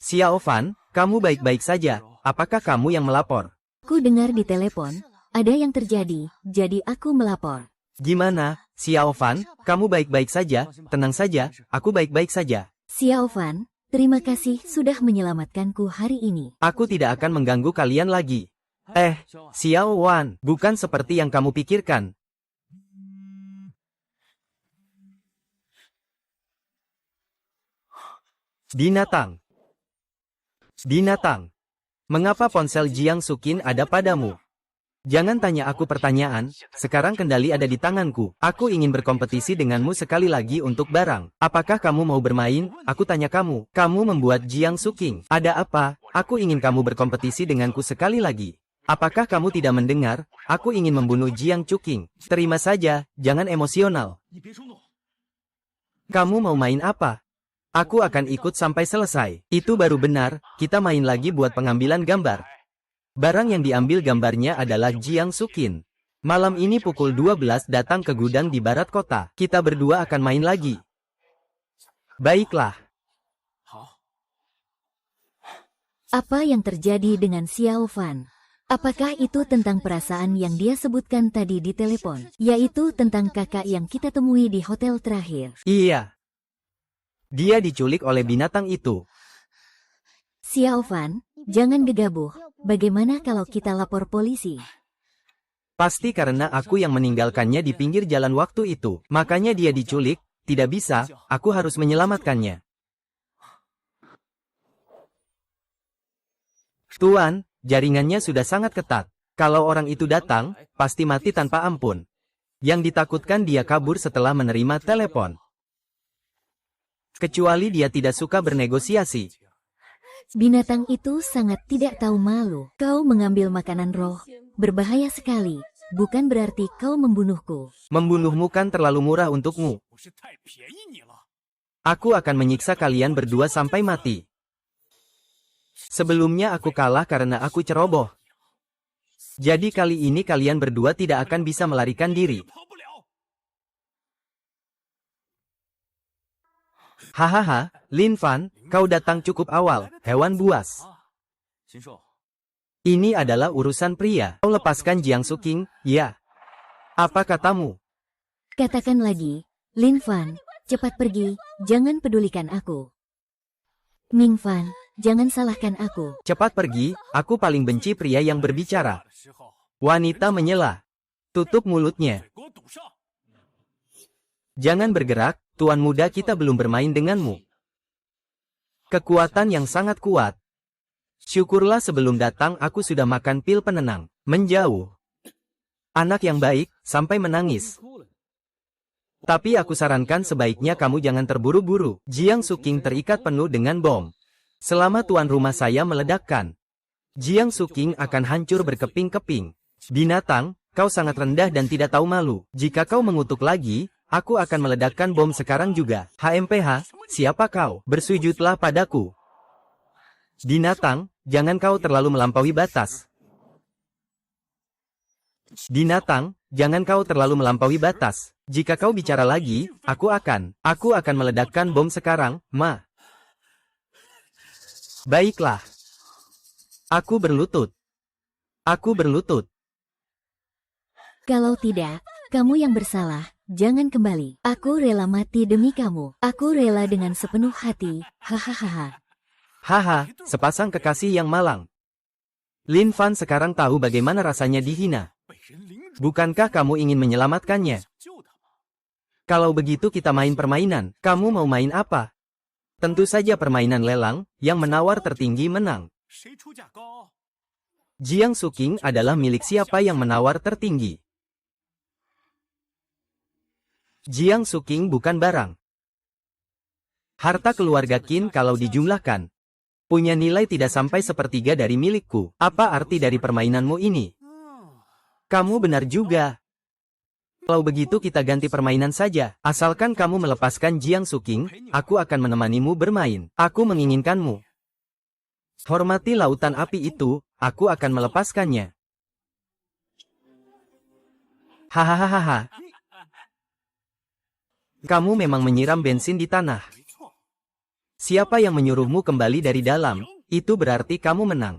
Xiao Fan, kamu baik-baik saja, apakah kamu yang melapor? Ku dengar di telepon, ada yang terjadi, jadi aku melapor. Gimana, Xiao Fan, kamu baik-baik saja, tenang saja, aku baik-baik saja. Xiao Fan, terima kasih sudah menyelamatkanku hari ini. Aku tidak akan mengganggu kalian lagi. Xiao Wan, bukan seperti yang kamu pikirkan. Binatang. Binatang. Mengapa ponsel Jiang Sukin ada padamu? Jangan tanya aku pertanyaan, sekarang kendali ada di tanganku. Aku ingin berkompetisi denganmu sekali lagi untuk barang. Apakah kamu mau bermain? Aku tanya kamu. Kamu membuat Jiang Suking. Ada apa? Aku ingin kamu berkompetisi denganku sekali lagi. Apakah kamu tidak mendengar? Aku ingin membunuh Jiang Suking. Terima saja, jangan emosional. Kamu mau main apa? Aku akan ikut sampai selesai. Itu baru benar, kita main lagi buat pengambilan gambar. Barang yang diambil gambarnya adalah Jiang Sukin. Malam ini pukul 12 datang ke gudang di barat kota. Kita berdua akan main lagi. Baiklah. Apa yang terjadi dengan Xiao Fan? Apakah itu tentang perasaan yang dia sebutkan tadi di telepon? Yaitu tentang kakak yang kita temui di hotel terakhir. Iya. Dia diculik oleh binatang itu. Xiao Fan, jangan gegabah. Bagaimana kalau kita lapor polisi? Pasti karena aku yang meninggalkannya di pinggir jalan waktu itu. Makanya dia diculik. Tidak bisa, aku harus menyelamatkannya. Tuan, jaringannya sudah sangat ketat. Kalau orang itu datang, pasti mati tanpa ampun. Yang ditakutkan dia kabur setelah menerima telepon. Kecuali dia tidak suka bernegosiasi. Binatang itu sangat tidak tahu malu. Kau mengambil makanan roh. Berbahaya sekali. Bukan berarti kau membunuhku. Membunuhmu kan terlalu murah untukmu. Aku akan menyiksa kalian berdua sampai mati. Sebelumnya aku kalah karena aku ceroboh. Jadi kali ini kalian berdua tidak akan bisa melarikan diri. Hahaha, Lin Fan, kau datang cukup awal, hewan buas. Ini adalah urusan pria. Kau lepaskan Jiang Suking, ya. Apa katamu? Katakan lagi, Lin Fan, cepat pergi, jangan pedulikan aku. Ming Fan, jangan salahkan aku. Cepat pergi, aku paling benci pria yang berbicara. Wanita menyela. Tutup mulutnya. Jangan bergerak, tuan muda, kita belum bermain denganmu. Kekuatan yang sangat kuat. Syukurlah sebelum datang aku sudah makan pil penenang. Menjauh. Anak yang baik, sampai menangis. Tapi aku sarankan sebaiknya kamu jangan terburu-buru. Jiang Suking terikat penuh dengan bom. Selama tuan rumah saya meledakkan, Jiang Suking akan hancur berkeping-keping. Binatang, kau sangat rendah dan tidak tahu malu. Jika kau mengutuk lagi, aku akan meledakkan bom sekarang juga. HMPH, siapa kau? Bersujudlah padaku. Binatang, jangan kau terlalu melampaui batas. Binatang, jangan kau terlalu melampaui batas. Jika kau bicara lagi, aku akan meledakkan bom sekarang, Ma. Baiklah. Aku berlutut. Aku berlutut. Kalau tidak, kamu yang bersalah, jangan kembali. Aku rela mati demi kamu. Aku rela dengan sepenuh hati, hahaha. Haha, sepasang kekasih yang malang. Lin Fan sekarang tahu bagaimana rasanya dihina. Bukankah kamu ingin menyelamatkannya? Kalau begitu kita main permainan. Kamu mau main apa? Tentu saja permainan lelang, yang menawar tertinggi menang. Jiang Suking adalah milik siapa yang menawar tertinggi. Jiang Suking bukan barang. Harta keluarga Qin kalau dijumlahkan, punya nilai tidak sampai sepertiga dari milikku. Apa arti dari permainanmu ini? Kamu benar juga. Kalau begitu kita ganti permainan saja. Asalkan kamu melepaskan Jiang Suking, aku akan menemanimu bermain. Aku menginginkanmu. Hormati lautan api itu, aku akan melepaskannya. Hahaha. Kamu memang menyiram bensin di tanah. Siapa yang menyuruhmu kembali dari dalam, itu berarti kamu menang.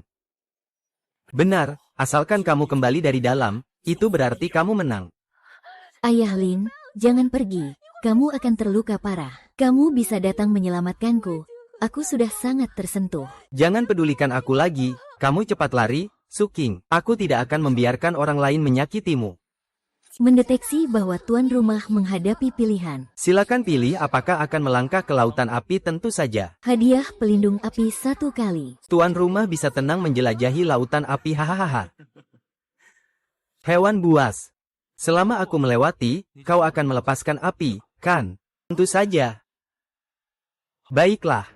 Benar, asalkan kamu kembali dari dalam, itu berarti kamu menang. Ayah Lin, jangan pergi. Kamu akan terluka parah. Kamu bisa datang menyelamatkanku. Aku sudah sangat tersentuh. Jangan pedulikan aku lagi, kamu cepat lari, Suking. Aku tidak akan membiarkan orang lain menyakitimu. Mendeteksi bahwa tuan rumah menghadapi pilihan. Silakan pilih apakah akan melangkah ke lautan api tentu saja. Hadiah pelindung api 1 kali. Tuan rumah bisa tenang menjelajahi lautan api hahaha. Hewan buas. Selama aku melewati, kau akan melepaskan api, kan? Tentu saja. Baiklah.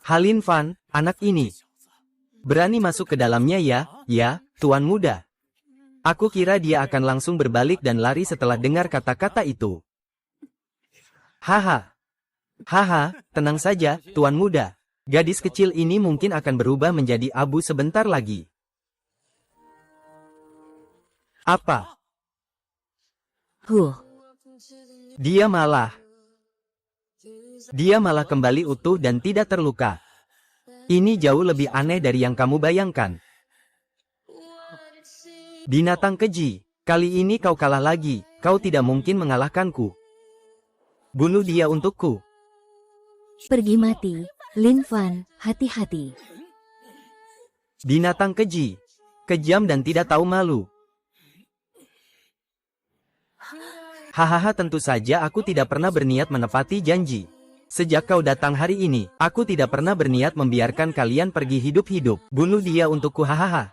Halin Fan, anak ini. Berani masuk ke dalamnya ya, tuan muda. Aku kira dia akan langsung berbalik dan lari setelah dengar kata-kata itu. Haha. Haha, tenang saja, tuan muda. Gadis kecil ini mungkin akan berubah menjadi abu sebentar lagi. Apa? Dia malah kembali utuh dan tidak terluka. Ini jauh lebih aneh dari yang kamu bayangkan. Binatang keji, kali ini kau kalah lagi, kau tidak mungkin mengalahkanku. Bunuh dia untukku. Pergi mati, Lin Fan, hati-hati. Binatang keji, kejam dan tidak tahu malu. Hahaha, tentu saja aku tidak pernah berniat menepati janji. Sejak kau datang hari ini, aku tidak pernah berniat membiarkan kalian pergi hidup-hidup. Bunuh dia untukku, hahaha.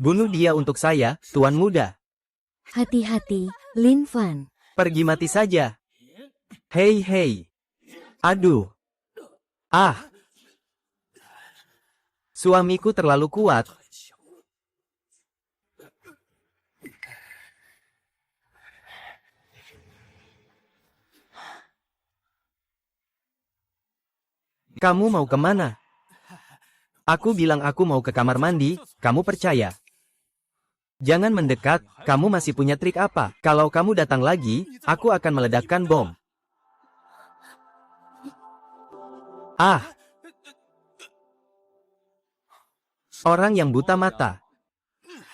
Bunuh dia untuk saya, tuan muda. Hati-hati, Lin Fan. Pergi mati saja. Hei. Aduh. Ah. Suamiku terlalu kuat. Kamu mau kemana? Aku bilang aku mau ke kamar mandi, kamu percaya? Jangan mendekat, kamu masih punya trik apa? Kalau kamu datang lagi, aku akan meledakkan bom. Ah! Orang yang buta mata.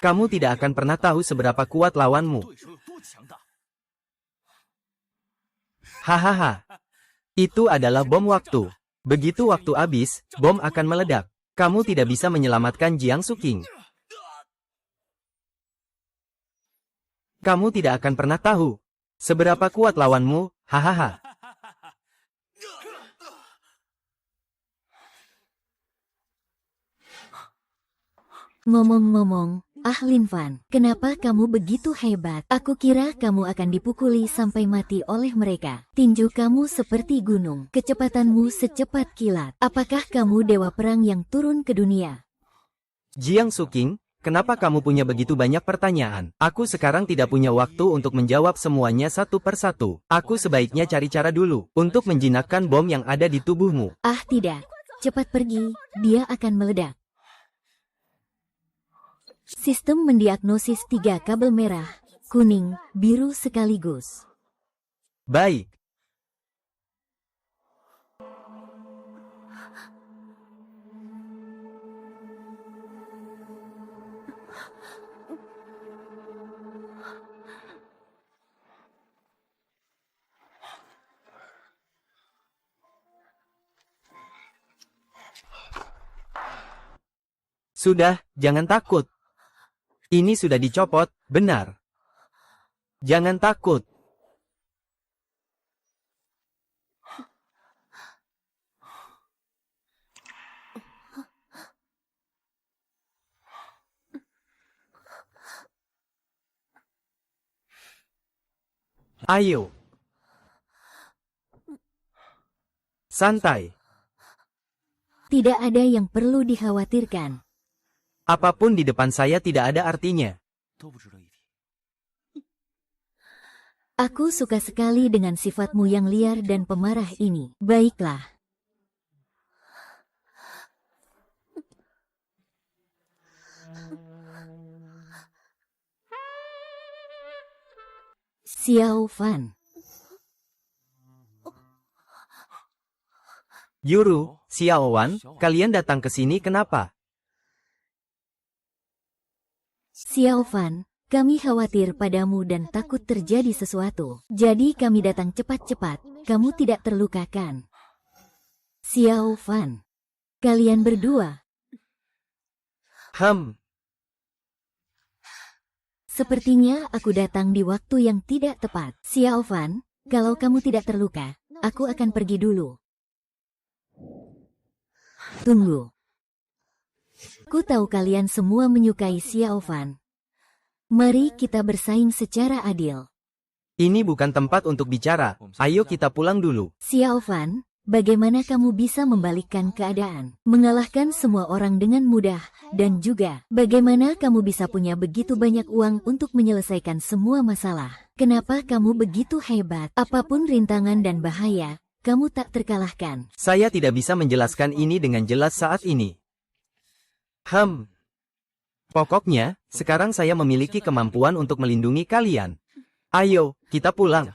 Kamu tidak akan pernah tahu seberapa kuat lawanmu. Hahaha. Itu adalah bom waktu. Begitu waktu habis, bom akan meledak. Kamu tidak bisa menyelamatkan Jiang Suking. Kamu tidak akan pernah tahu seberapa kuat lawanmu, hahaha. Ngomong-ngomong, Lin Fan, kenapa kamu begitu hebat? Aku kira kamu akan dipukuli sampai mati oleh mereka. Tinju kamu seperti gunung, kecepatanmu secepat kilat. Apakah kamu dewa perang yang turun ke dunia? Jiang Suking, kenapa kamu punya begitu banyak pertanyaan? Aku sekarang tidak punya waktu untuk menjawab semuanya satu persatu. Aku sebaiknya cari cara dulu untuk menjinakkan bom yang ada di tubuhmu. Tidak. Cepat pergi, dia akan meledak. Sistem mendiagnosis 3 kabel merah, kuning, biru sekaligus. Baik. Sudah, jangan takut. Ini sudah dicopot, benar. Jangan takut. Ayo. Santai. Tidak ada yang perlu dikhawatirkan. Apapun di depan saya tidak ada artinya. Aku suka sekali dengan sifatmu yang liar dan pemarah ini. Baiklah. Xiao Fan. Yuru, Xiao Wan, kalian datang ke sini kenapa? Xiao Fan, kami khawatir padamu dan takut terjadi sesuatu. Jadi kami datang cepat-cepat, kamu tidak terlukakan. Xiao Fan. Kalian berdua. Sepertinya aku datang di waktu yang tidak tepat. Xiao Fan, kalau kamu tidak terluka, aku akan pergi dulu. Tunggu. Ku tahu kalian semua menyukai Xiao Fan. Mari kita bersaing secara adil. Ini bukan tempat untuk bicara, ayo kita pulang dulu. Xiao Fan, bagaimana kamu bisa membalikkan keadaan, mengalahkan semua orang dengan mudah, dan juga bagaimana kamu bisa punya begitu banyak uang untuk menyelesaikan semua masalah? Kenapa kamu begitu hebat? Apapun rintangan dan bahaya, kamu tak terkalahkan. Saya tidak bisa menjelaskan ini dengan jelas saat ini. Pokoknya, sekarang saya memiliki kemampuan untuk melindungi kalian. Ayo, kita pulang.